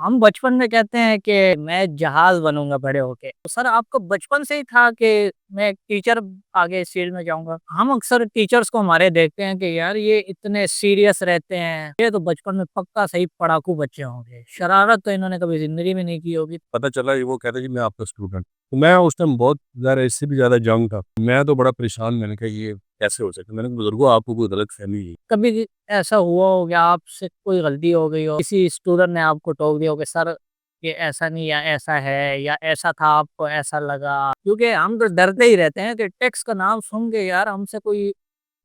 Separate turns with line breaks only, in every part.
हम बचपन में कहते हैं कि मैं जहाज़ बनूँगा बड़े होके। तो सर आपको बचपन से ही था कि मैं एक टीचर आगे इस फील्ड में जाऊँगा? हम अक्सर टीचर्स को हमारे देखते हैं कि यार ये इतने सीरियस रहते हैं, ये तो बचपन में पक्का सही पढ़ाकू बच्चे होंगे। शरारत तो इन्होंने कभी ज़िंदगी में नहीं की होगी।
पता चला ये वो कहता है जी मैं आपका स्टूडेंट। तो मैं उस टाइम बहुत ज़्यादा इससे भी ज़्यादा यंग था। मैं तो बड़ा परेशान, मैंने कहा ये कैसे हो सकता है? मैंने कहा बुज़ुर्गों आपको कोई गलतफ़हमी है।
कभी ऐसा हुआ हो कि आपसे कोई गलती हो गई हो, किसी स्टूडेंट ने आपको टोक दिया हो कि सर ये ऐसा नहीं या ऐसा है या ऐसा था आपको ऐसा लगा? क्योंकि हम तो डरते ही रहते हैं कि टैक्स का नाम सुन के यार हमसे कोई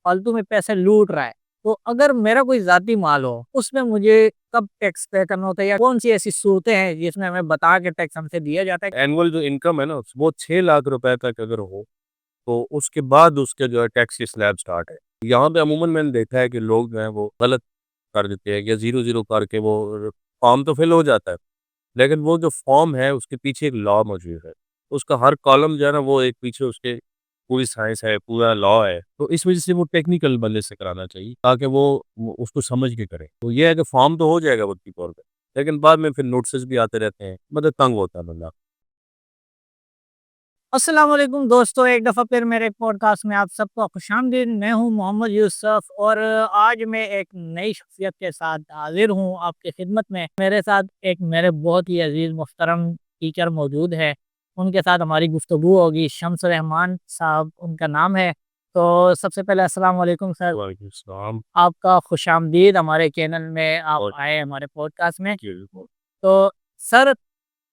फालतू में पैसे लूट रहा है। तो अगर मेरा कोई ज़ाती माल हो, उसमें मुझे कब टैक्स पे करना होता है या कौन-सी ऐसी सूरतें हैं जिसमें हमें बता के टैक्स हमसे दिया जाता है?
एनुअल जो इनकम है ना वो 6 लाख रुपए तक अगर हो, तो उसके बाद उसके जो है टैक्स की स्लैब स्टार्ट है। यहाँ पे अमूमन मैंने देखा है कि लोग जो हैं वो गलत कर देते हैं या ज़ीरो-ज़ीरो करके वो फॉर्म तो फिल हो जाता है। लेकिन वो जो फॉर्म है उसके पीछे एक लॉ मौजूद है। उसका हर कॉलम जो है ना वो एक पीछे उसके पूरी साइंस है, पूरा लॉ है। तो इस वज़ह से वो टेक्निकल बंदे से कराना चाहिए ताकि वो उसको समझ के करे। तो ये है कि फॉर्म तो हो जाएगा वक़्ती तौर पे, लेकिन बाद में फिर नोटिसेस भी आते रहते हैं, मतलब तंग होता है बंदा।
अस्सलाम वालेकुम दोस्तों, एक दफ़ा फिर मेरे पॉडकास्ट में आप सबको खुशामदीद। मैं हूँ मोहम्मद यूसुफ और आज मैं एक नई शख्सियत के साथ हाज़िर हूँ आपकी खिदमत में। मेरे साथ एक मेरे बहुत ही अज़ीज़ मोहतरम टीचर मौजूद है। उनके साथ हमारी गुफ्तगू होगी। शम्स रहमान साहब उनका नाम है। तो सबसे पहले अस्सलाम वालेकुम सर।
वालेकुम सलाम।
आपका खुशामदीद हमारे चैनल में आप
और
आए हमारे पॉडकास्ट में।
जी,
तो सर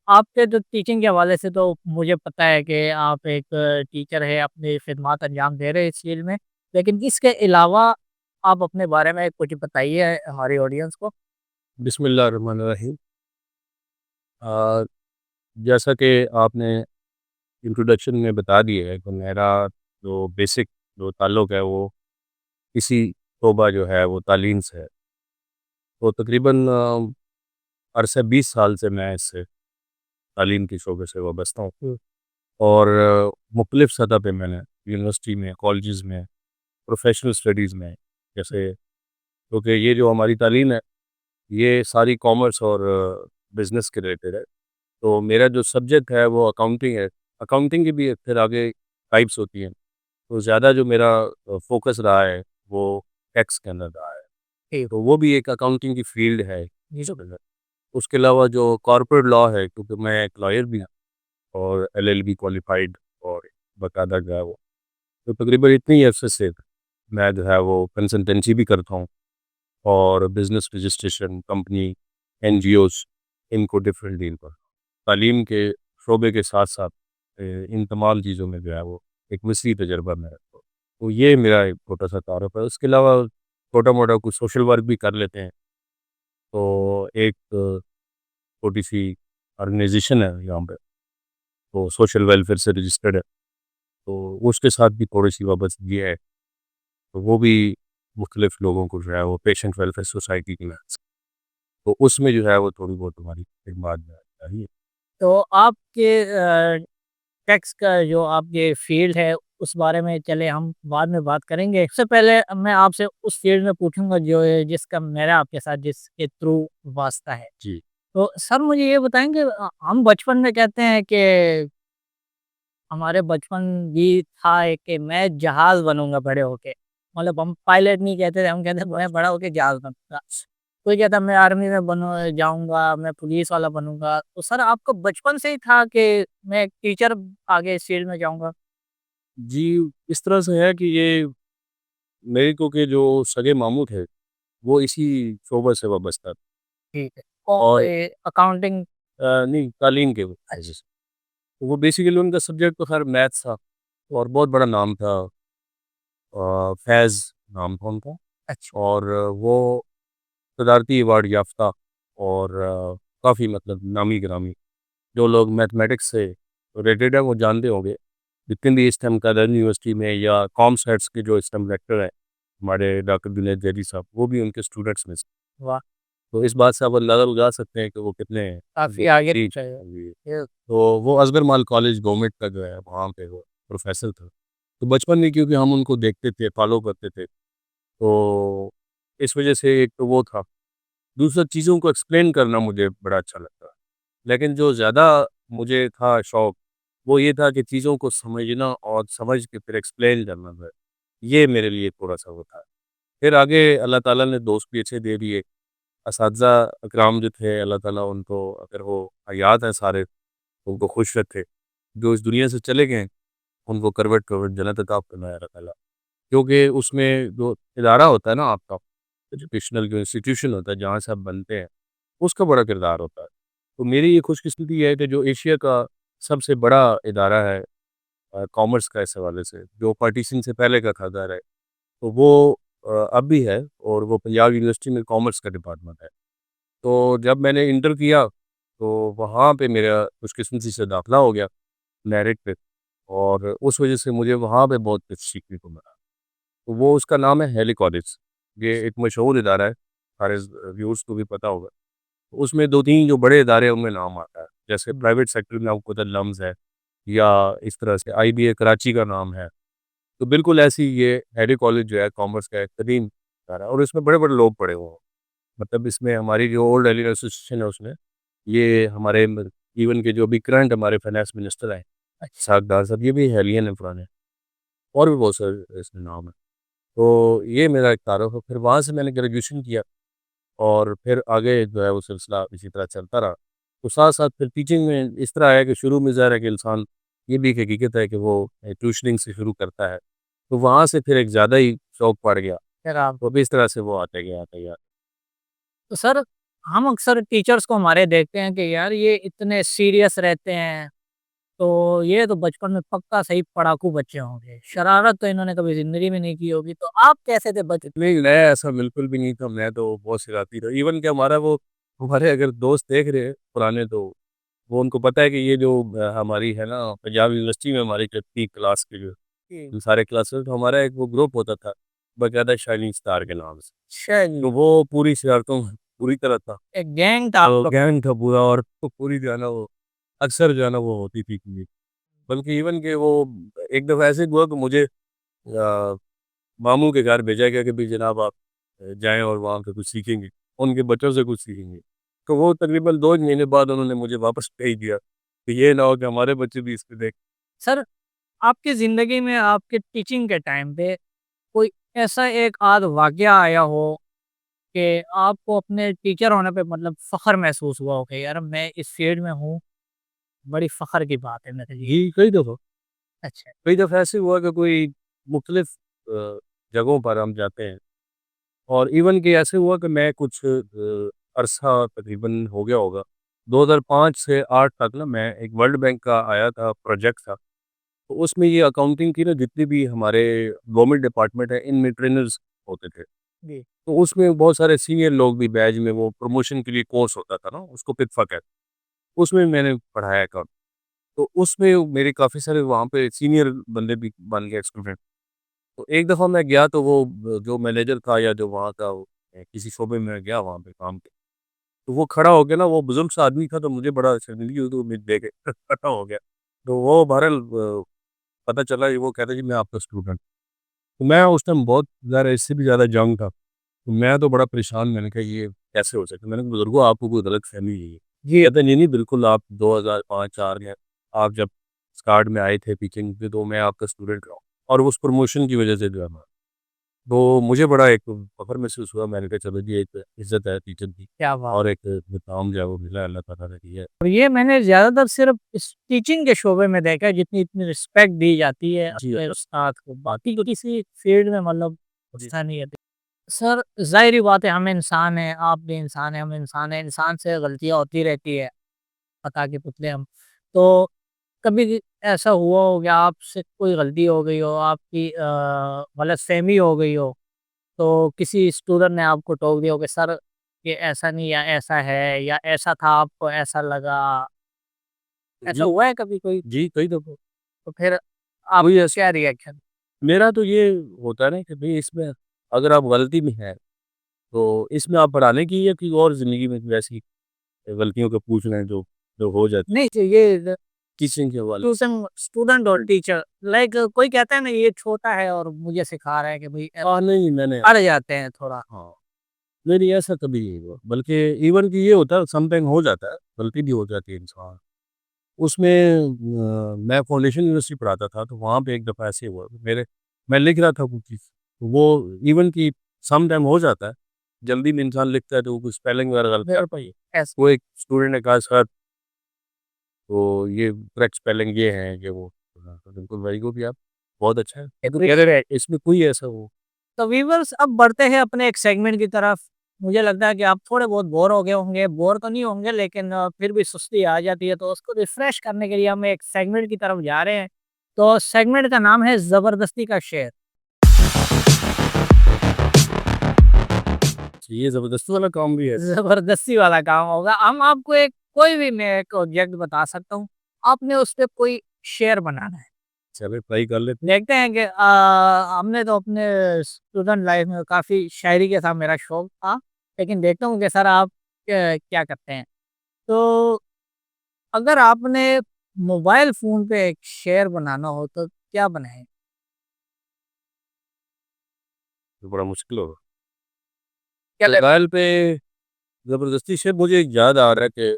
आपके जो टीचिंग के हवाले से तो मुझे पता है कि आप एक टीचर हैं, अपनी खिदमत अंजाम दे रहे हैं इस फील्ड में। लेकिन इसके अलावा आप अपने बारे में कुछ बताइए हमारी ऑडियंस को।
बिस्मिल्लाहिर्रहमानिर्रहीम। अ, जैसा कि आपने इंट्रोडक्शन में बता दिया है कि मेरा जो बेसिक जो ताल्लुक है वो इसी शोबा जो है वो तालीम से है। तो तकरीबन अरसे 20 साल से मैं इस तालीम के शोबे से वाबस्ता हूँ। और मुख्तलिफ़ सतह पे मैंने यूनिवर्सिटी में, कॉलेजेस में, प्रोफ़ेशनल स्टडीज़ में, जैसे क्योंकि ये जो हमारी तालीम है, ये सारी कॉमर्स और बिज़नेस के रिलेटेड है। तो मेरा जो सब्जेक्ट है वो अकाउंटिंग है। अकाउंटिंग की भी फिर आगे टाइप्स होती हैं। तो ज़्यादा जो मेरा फ़ोकस रहा है वो टैक्स के अंदर रहा है।
जी,
तो वो भी एक अकाउंटिंग की फ़ील्ड है।
जी।
उसके अलावा जो कॉर्पोरेट लॉ है, क्योंकि मैं एक लॉयर भी हूँ और एलएलबी क्वालिफ़ाइड और बाकायदा जो है वो, तो तकरीबन इतनी अरसे से मैं जो है वो कंसल्टेंसी भी करता हूँ और बिज़नेस रजिस्ट्रेशन, कंपनी, एनजीओज़, इनको डिफरेंट डील पर तालीम के शोबे के साथ-साथ इन तमाम चीज़ों में जो है वो एक वसी तजुर्बा मेरा। तो ये मेरा एक छोटा-सा तारुफ़ है। उसके अलावा छोटा-मोटा कुछ सोशल वर्क भी कर लेते हैं। तो एक छोटी-सी ऑर्गनाइज़ेशन है यहाँ पे, तो सोशल वेलफेयर से रजिस्टर्ड है। तो उसके साथ भी थोड़ी-सी वाबस्तगी है। तो वो भी मुख्तलिफ़ लोगों को जो है वो पेशेंट वेलफेयर सोसाइटी की मदद से, तो उसमें जो है वो थोड़ी बहुत हमारी खिदमत जो है चाहिए।
तो आपके टैक्स का जो आपके फील्ड है उस बारे में चले हम बाद में बात करेंगे। सबसे पहले मैं आपसे उस फील्ड में पूछूँगा जो है जिसका मेरा आपके साथ जिसके थ्रू वास्ता है।
जी।
तो सर मुझे ये बताएँगे हम बचपन में कहते हैं कि हमारे बचपन भी था एक कि मैं जहाज़ बनूँगा बड़े होके। मतलब हम पायलट नहीं कहते थे, हम कहते मैं बड़ा होके जहाज़ बनूँगा। कोई कहता मैं आर्मी में जाऊँगा, मैं पुलिस वाला बनूँगा। तो सर आपको बचपन से ही था कि मैं एक टीचर आगे इस फील्ड में जाऊँगा?
जी, इस तरह से है कि ये मेरे को के जो सगे मामू थे, वो इसी शोबे से वाबस्ता थे।
ठीक है।
और
अकाउंटिंग।
नहीं, तालीम के वजह से। तो वो बेसिकली उनका सब्जेक्ट तो खैर मैथ्स था और बहुत बड़ा नाम था, फैज़ नाम था उनका।
अच्छा।
और वो सदारती अवार्ड याफ़्ता और काफ़ी मतलब नामी-गिरामी, जो लोग मैथमेटिक्स से रिलेटेड हैं वो जानते होंगे। जितने भी इस टाइम कदर यूनिवर्सिटी में या कॉमसर्ट्स के जो इस टाइम लेक्चर हैं, हमारे डॉक्टर जुनैद जैदी साहब, वो भी उनके स्टूडेंट्स में से।
वाह!
तो इस बात से आप अंदाज़ा लगा सकते हैं कि वो कितने
काफ़ी आगे
जी,
चले
जी।
ये।
तो वो असगर माल कॉलेज गवर्नमेंट का जो है वहाँ पे वो प्रोफ़ेसर था। तो बचपन में क्योंकि हम उनको देखते थे, फ़ॉलो करते थे, तो इस वजह से एक तो वो था। दूसरा चीज़ों को एक्सप्लेन करना मुझे बड़ा अच्छा लगता है। लेकिन जो ज़्यादा मुझे था शौक, वो ये था कि चीज़ों को समझना और समझ के फिर एक्सप्लेन करना है, ये मेरे लिए थोड़ा-सा वो था। फिर आगे अल्लाह ताला ने दोस्त भी अच्छे दे दिए, असातिज़ा इकराम जो थे अल्लाह ताला उनको अगर वो हयात हैं सारे, तो उनको खुश रखे। जो इस दुनिया से चले गए, उनको करवट-करवट जन्नत अता फरमाए अल्लाह ताला। क्योंकि उसमें जो इदारा होता है ना आपका, एजुकेशनल जो इंस्टीट्यूशन होता है जहाँ से आप बनते हैं, उसका बड़ा किरदार होता है। तो मेरी ये खुशकिस्मती है कि जो एशिया का सबसे बड़ा इदारा है कॉमर्स का इस हवाले से, जो पार्टीशन से पहले का था इदारा है, तो वो अब भी है और वो पंजाब यूनिवर्सिटी में कॉमर्स का डिपार्टमेंट है। तो जब मैंने इंटर किया, तो वहाँ पे मेरा खुशकिस्मती से दाखिला हो गया मेरिट पे और उस वजह से मुझे वहाँ पे बहुत कुछ सीखने को मिला। तो वो उसका नाम है हेली कॉलेज। ये एक मशहूर इदारा है, सारे व्यूअर्स को भी पता होगा। उसमें 2-3 जो बड़े इदारे हैं उनमें नाम आता है। जैसे प्राइवेट सेक्टर में आपको पता है लम्स है या इस तरह से आईबीए कराची का नाम है। तो बिल्कुल ऐसे ही ये हेली कॉलेज जो है कॉमर्स का एक कदीम इदारा है और इसमें बड़े-बड़े लोग पढ़े हुए हैं। मतलब इसमें हमारी जो ओल्ड एलियन एसोसिएशन है उसमें, ये हमारे इवन के जो अभी करंट हमारे फाइनेंस मिनिस्टर हैं, इसहाक डार साहब, ये भी हेलियन हैं पुराने और भी बहुत सारे इसमें नाम है। तो ये मेरा एक तारुफ़ है। फिर वहाँ से मैंने ग्रेजुएशन किया और फिर आगे जो है वो सिलसिला इसी तरह चलता रहा। तो साथ-साथ फिर टीचिंग में इस तरह आया कि शुरू में ज़ाहिर है कि इंसान, ये भी एक हकीकत है कि वो ट्यूशनिंग से शुरू करता है। तो वहाँ से फिर एक ज़्यादा ही शौक पड़ गया।
फिर आप
तो अभी इस तरह से वो आते गया।
तो सर, हम अक्सर टीचर्स को हमारे देखते हैं कि यार ये इतने सीरियस रहते हैं, तो ये तो बचपन में पक्का सही पढ़ाकू बच्चे होंगे। शरारत तो इन्होंने कभी ज़िंदगी में नहीं की होगी, तो आप कैसे थे
नहीं, मैं ऐसा बिल्कुल भी नहीं था, मैं तो बहुत शरारती था। इवन कि हमारे अगर दोस्त देख रहे हैं पुराने, तो वो उनको पता है कि ये जो हमारी है ना पंजाब यूनिवर्सिटी में हमारी जब थी क्लास के
जी।
जो सारे क्लासेस, तो हमारा एक वो ग्रुप होता था, बाकायदा शाइनिंग स्टार के नाम से।
चलिए,
तो वो पूरी शरारतों में पूरी तरह था।
एक गैंग था आप
तो
लोग।
गैंग था पूरा और तो पूरी जो है ना वो अक्सर जो है ना वो होती थी कि बल्कि इवन कि वो एक दफ़ा ऐसे हुआ कि मुझे मामू के घर भेजा गया कि भाई जनाब आप जाएँ और वहाँ पे कुछ सीखेंगे, उनके बच्चों से कुछ सीखेंगे। तो वो तकरीबन 2 महीने बाद उन्होंने मुझे वापस भेज दिया, कि ये ना हो कि हमारे बच्चे भी इसको देख।
सर, आपकी ज़िंदगी में आपके टीचिंग के टाइम पे कोई ऐसा एक आध वाक़या आया हो कि आपको अपने टीचर होने पे मतलब फ़ख्र महसूस हुआ हो कि यार मैं इस फ़ील्ड में हूँ, बड़ी फ़ख्र की बात है मेरे लिए।
जी,
अच्छा।
कई दफ़ा ऐसे हुआ कि कोई मुख्तलिफ़ जगहों पर हम जाते हैं और इवन कि ऐसे हुआ कि मैं कुछ अरसा तकरीबन हो गया होगा, 2005 से 8 तक ना मैं एक वर्ल्ड बैंक का आया था, प्रोजेक्ट था। तो उसमें ये अकाउंटिंग की ना जितने भी हमारे गवर्नमेंट डिपार्टमेंट है, इनमें ट्रेनर्स होते थे।
जी।
तो उसमें बहुत सारे सीनियर लोग भी बैच में, वो प्रमोशन के लिए कोर्स होता था ना, उसको पिटफा कहते हैं। उसमें मैंने पढ़ाया अकाउंट। तो उसमें मेरे काफ़ी सारे वहाँ पे सीनियर बंदे भी बन गए स्टूडेंट। तो एक दफ़ा मैं गया तो वो जो मैनेजर था या जो वहाँ का वो किसी शोबे में गया वहाँ पे काम पे। तो वो खड़ा हो के ना, वो बुज़ुर्ग सा आदमी था, तो मुझे बड़ा शर्मिंदगी हुई, तो मुझे देख के खड़ा हो गया। तो वो बहरहाल पता चला कि वो कहता जी मैं आपका स्टूडेंट। तो मैं उस टाइम बहुत ज़्यादा, इससे भी ज़्यादा यंग था। तो मैं तो बड़ा परेशान, मैंने कहा ये कैसे हो सकता है? मैंने कहा बुज़ुर्गों आपको कोई गलतफ़हमी हुई है। जी कहते नहीं, नहीं बिल्कुल आप 2005-4 में आप जब स्टार्ट में आए थे टीचिंग पे, तो मैं आपका स्टूडेंट रहा हूँ और उस प्रमोशन की वज़ह से जो है ना, तो मुझे बड़ा एक फ़ख्र महसूस हुआ। मैंने कहा चलो जी एक इज़्ज़त है टीचर की
क्या बात!
और एक मुकाम जो है वो मिला अल्लाह ताला ने दिया है।
और ये मैंने ज़्यादातर सिर्फ़ इस टीचिंग के शोबे में देखा है, जितनी इतनी रिस्पेक्ट दी जाती है
जी,
अपने उस्ताद को, बाकी तो किसी फ़ील्ड में मतलब
जी।
होता नहीं है। सर, ज़ाहिर-सी बात है हम इंसान हैं, आप भी इंसान हैं, हम इंसान हैं, इंसान से गलतियाँ होती रहती है, पता के पुतले हम। तो कभी ऐसा हुआ हो कि आपसे कोई गलती हो गई हो, आपकी गलतफ़हमी हो गई हो, तो किसी स्टूडेंट ने आपको टोक दिया हो कि सर ये ऐसा नहीं या ऐसा है या ऐसा था आपको ऐसा लगा, ऐसा
जी,
हुआ है कभी कोई?
जी, कई दफ़ा
तो फिर
वही
आपका
ऐस
क्या रिएक्शन?
मेरा तो ये होता है ना कि भई इसमें अगर आप गलती में हैं, तो इसमें आप पढ़ाने की या कोई और ज़िंदगी में कोई ऐसी गलतियों को पूछ रहे हैं जो जो हो जाती
नहीं चाहिए
टीचिंग के हवाले से?
ट्यूशन स्टूडेंट और टीचर लाइक कोई कहता है ना ये छोटा है और मुझे सिखा रहा है कि भाई
हाँ, नहीं मैंने
अड़ जाते हैं थोड़ा।
हाँ, नहीं, नहीं ऐसा कभी नहीं हुआ। बल्कि इवन कि ये होता है समटाइम हो जाता है, गलती भी हो जाती है इंसान। उसमें मैं फाउंडेशन यूनिवर्सिटी पढ़ाता था तो वहाँ पे एक दफ़ा ऐसे हुआ मेरे मैं लिख रहा था कुछ चीज़, तो वो इवन कि सम टाइम हो जाता है, जल्दी में इंसान लिखता है तो वो कुछ स्पेलिंग वगैरह गलत कर पाई।
ऐस
वो एक स्टूडेंट ने कहा सर तो ये करेक्ट स्पेलिंग ये है, ये वो। तो बिल्कुल वेरी गुड यार, बहुत अच्छा है। मैं तो कह रहा है इसमें कोई ऐसा वो
तो व्यूअर्स अब बढ़ते हैं अपने एक सेगमेंट की तरफ। मुझे लगता है कि आप थोड़े बहुत बोर हो गए होंगे, बोर तो नहीं होंगे लेकिन फिर भी सुस्ती आ जाती है, तो उसको रिफ्रेश करने के लिए हम एक सेगमेंट की तरफ जा रहे हैं। तो सेगमेंट का नाम है ज़बरदस्ती का शेर।
ये ज़बरदस्ती वाला काम भी है।
ज़बरदस्ती वाला काम होगा। हम आपको एक कोई भी मैं एक ऑब्जेक्ट बता सकता हूँ, आपने उस पे कोई शेर बनाना है।
चलो ट्राई कर लेते हैं।
देखते हैं कि हमने तो अपने स्टूडेंट लाइफ में काफ़ी शायरी के साथ मेरा शौक था, लेकिन देखता हूँ कि सर आप क्या करते हैं। तो अगर आपने मोबाइल फ़ोन पे एक शेर बनाना हो तो क्या बनाएँ?
तो बड़ा मुश्किल होगा।
क्या लग
मोबाइल पे ज़बरदस्ती से मुझे याद आ रहा है कि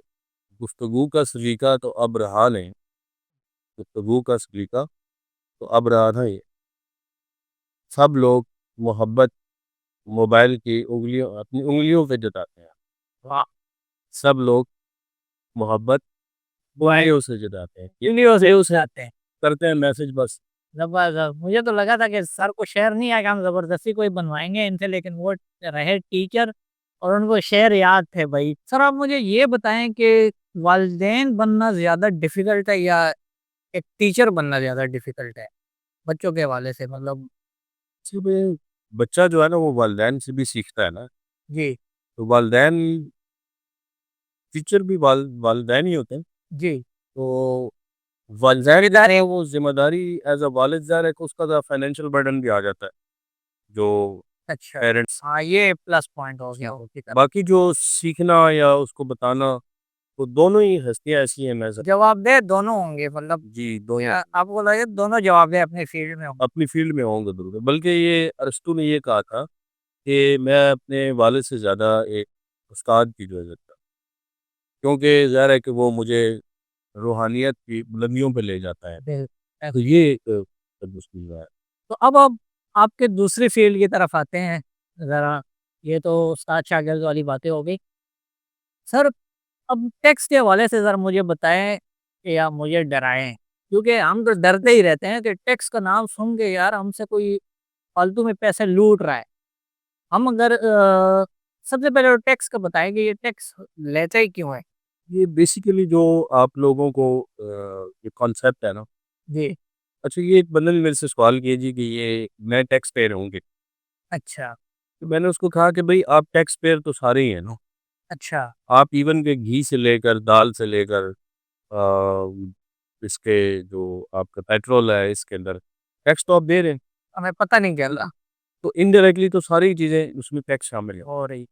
गुफ्तगू का सलीका तो अब रहा नहीं, गुफ्तगू का सलीका तो अब रहा नहीं। सब लोग मोहब्बत मोबाइल की उँगलियों अपनी उँगलियों पे जताते हैं।
वाह!
सब लोग मोहब्बत
वाह!
उँगलियों से जताते हैं। ये
यूनिवर्स से उसे आते हैं।
करते हैं मैसेज बस।
ज़बरदस्त! मुझे तो लगा था कि सर को शेर नहीं आएगा, हम ज़बरदस्ती कोई बनवाएँगे इनसे, लेकिन वो रहे टीचर और उनको शेर याद थे भई। सर आप मुझे ये बताएँ कि वालिदैन बनना ज़्यादा डिफ़िकल्ट है या एक टीचर बनना ज़्यादा डिफ़िकल्ट है? बच्चों के हवाले से मतलब
जी में बच्चा जो है ना वो वालिदैन से भी सीखता है ना,
जी,
तो वालिदैन टीचर भी वालिदैन ही होते हैं।
जी।
तो वालिदैन ज़ाहिर है वो ज़िम्मेदारी एज़ अ वालिद ज़ाहिर है कि उसका ज़रा फाइनेंशियल बर्डन भी आ जाता है, जो
अच्छा।
पेरेंट्स
हाँ, ये प्लस पॉइंट हो गया उसकी तरफ।
बाकी जो सीखना या उसको बताना, तो दोनों ही हस्तियाँ ऐसी हैं मैं
जवाबदेह दोनों होंगे मतलब
जी, दोनों
आपको लगे दोनों जवाबदेह अपने फ़ील्ड में होंगे।
अपनी फ़ील्ड में होंगे ज़रूर। बल्कि ये अरस्तू ने ये कहा था कि मैं अपने वालिद से ज़्यादा एक उस्ताद की जो इज़्ज़त करता हूँ, क्योंकि ज़ाहिर है कि वो मुझे रूहानियत की बुलंदियों पे ले जाता है।
बिल
तो ये एक तदुरुस्ती है।
तो अब आप आपके दूसरी फ़ील्ड की तरफ आते हैं ज़रा, ये तो उस्ताद-शागिर्द वाली बातें हो गई। सर, अब टैक्स के हवाले से ज़रा मुझे बताएँ या मुझे डराएँ, क्योंकि हम तो डरते ही रहते हैं कि टैक्स का नाम सुन के यार हमसे कोई फालतू में पैसे लूट रहा है। हम अगर सबसे पहले तो टैक्स का बताएँ कि ये टैक्स लेते ही क्यों हैं?
ये बेसिकली जो आप लोगों को ये कॉन्सेप्ट है ना,
जी,
अच्छा ये एक बंदे ने मेरे से सवाल किया जी कि ये मैं टैक्स पेयर हूँ?
अच्छा,
तो मैंने उसको कहा कि भाई आप टैक्स पेयर तो सारे ही हैं ना।
अच्छा,
आप इवन के घी से लेकर दाल से लेकर इसके जो आपका पेट्रोल है इसके अंदर टैक्स तो आप दे रहे हैं।
हमें पता नहीं चला
तो इनडायरेक्टली तो सारी चीज़ें उसमें टैक्स शामिल है।
हो रही।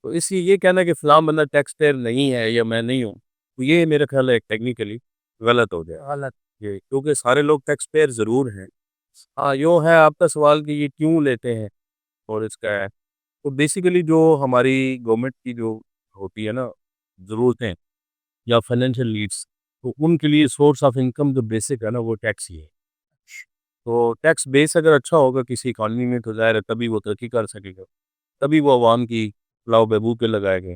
तो इसलिए ये कहना कि फ़लाँ बंदा टैक्स पेयर नहीं है या मैं नहीं हूँ, तो ये मेरा ख़्याल है टेक्निकली गलत हो गया।
गलत,
ये क्योंकि सारे लोग टैक्स पेयर ज़रूर हैं। हाँ, यूँ है आपका सवाल कि ये क्यों लेते हैं और इसका है। तो बेसिकली जो हमारी गवर्नमेंट की जो होती है ना ज़रूरतें या फाइनेंशियल नीड्स, तो उनके लिए सोर्स ऑफ इनकम जो बेसिक है ना वो टैक्स ही है। तो टैक्स बेस अगर अच्छा होगा किसी इकॉनमी में तो ज़ाहिर है तभी वो तरक्की कर सकेगा। तभी वो अवाम की फलाह बहबूद पे लगाएँगे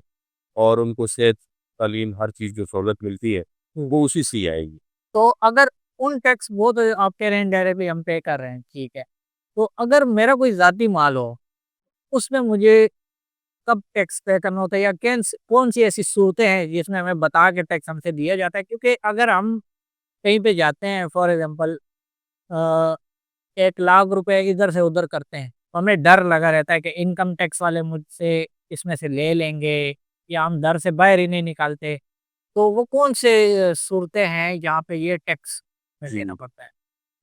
और उनको सेहत, तालीम हर चीज़ जो सहूलत मिलती है, वो उसी से ही आएगी।
तो अगर उन टैक्स वो तो आप कह रहे हैं इनडायरेक्टली हम पे कर रहे हैं, ठीक है। तो अगर मेरा कोई ज़ाती माल हो, उसमें मुझे कब टैक्स पे करना होता है या कौन-सी ऐसी सूरतें हैं जिसमें हमें बता के टैक्स हमसे दिया जाता है? क्योंकि अगर हम कहीं पे जाते हैं फॉर एग्ज़ाम्पल अ, 1 लाख रुपए इधर से उधर करते हैं, तो हमें डर लगा रहता है कि इनकम टैक्स वाले मुझसे इसमें से ले लेंगे या हम दर से बाहर ही नहीं निकालते। तो वो कौन से सूरतें हैं जहाँ पे ये टैक्स हमें
जी।
देना पड़ता है?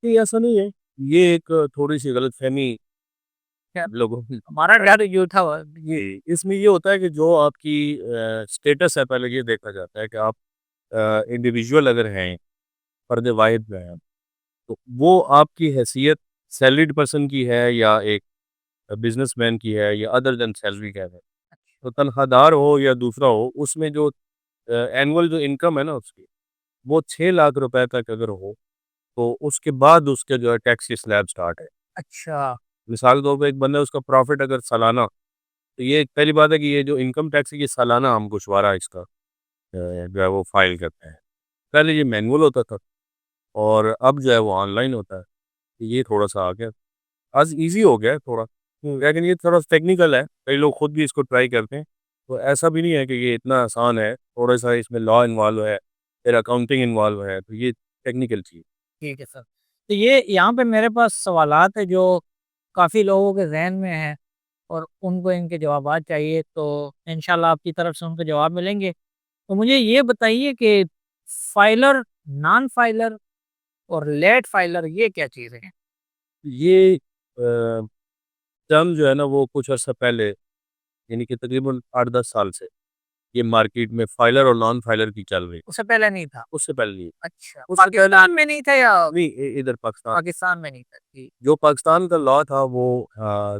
नहीं ऐसा नहीं है। ये एक थोड़ी-सी गलतफ़हमी
क्या
लोगों की
हमारा डर ये था ये
इसमें ये होता है कि जो आपकी स्टेटस है पहले ये देखा जाता है कि आप इंडिविजुअल अगर हैं, फ़र्द वाहिद में हैं, तो वो आपकी हैसियत सैलरीड पर्सन की है या एक बिज़नेसमैन की है या अदर देन सैलरी का है। तो तनख्वाहदार हो या दूसरा हो, उसमें जो एनुअल जो इनकम है ना उसकी, वो 6 लाख रुपए तक अगर हो, तो उसके बाद उसके जो है टैक्स की स्लैब स्टार्ट है।
अच्छा,
मिसाल के तौर पे एक बंदा उसका प्रॉफ़िट अगर सालाना, तो ये पहली बात है कि ये जो इनकम टैक्स है ये सालाना हम गोशवारा इसका जो है वो फ़ाइल करते हैं। पहले ये मैनुअल होता था और अब जो है वो ऑनलाइन होता है। तो ये थोड़ा-सा आ गया, आज ईज़ी हो गया है थोड़ा। लेकिन ये थोड़ा टेक्निकल है, कई लोग खुद भी इसको ट्राई करते हैं। तो ऐसा भी नहीं है कि ये इतना आसान है, थोड़ा-सा इसमें लॉ इन्वॉल्व है, फिर अकाउंटिंग इन्वॉल्व है, तो ये टेक्निकल चीज़।
ठीक है सर। तो ये यहाँ पे मेरे पास सवालात है जो काफ़ी लोगों के ज़हन में हैं और उनको इनके जवाबात चाहिए, तो इंशाल्लाह आपकी तरफ से उनको जवाब मिलेंगे। तो मुझे ये बताइए कि फाइलर, नॉन फाइलर और लेट फाइलर ये क्या चीज़ें हैं?
ये टर्म जो है ना वो कुछ अर्सा पहले, यानी कि तकरीबन 8-10 साल से ये मार्केट में फाइलर और नॉन फाइलर की चल रही है।
उससे पहले नहीं था?
उससे पहले नहीं।
अच्छा,
उससे पहले
पाकिस्तान में नहीं था या
नहीं, इधर पाकिस्तान,
पाकिस्तान में नहीं था? जी।
जो पाकिस्तान का लॉ था वो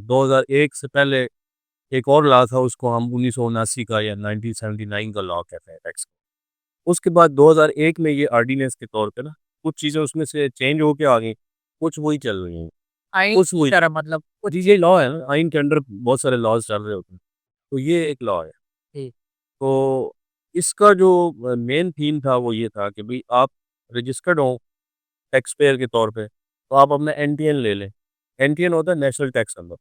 2001 से पहले एक और लॉ था, उसको हम 1979 का या 1979 का लॉ कहते हैं टैक्स का। उसके बाद 2001 में ये ऑर्डिनेंस के तौर पे ना कुछ चीज़ें उसमें से चेंज होके आ गई, कुछ वही चल रही हैं,
आइन
कुछ
की
वही।
तरह मतलब कुछ
जी, ये लॉ है ना, आइन के अंडर बहुत सारे लॉज़ चल रहे होते हैं, तो ये एक लॉ है।
जी,
तो इसका जो मेन थीम था वो ये था कि भई आप रजिस्टर्ड हो टैक्स पेयर के तौर पे, तो आप अपना एनटीएन ले लें। एनटीएन होता है नेशनल टैक्स नंबर,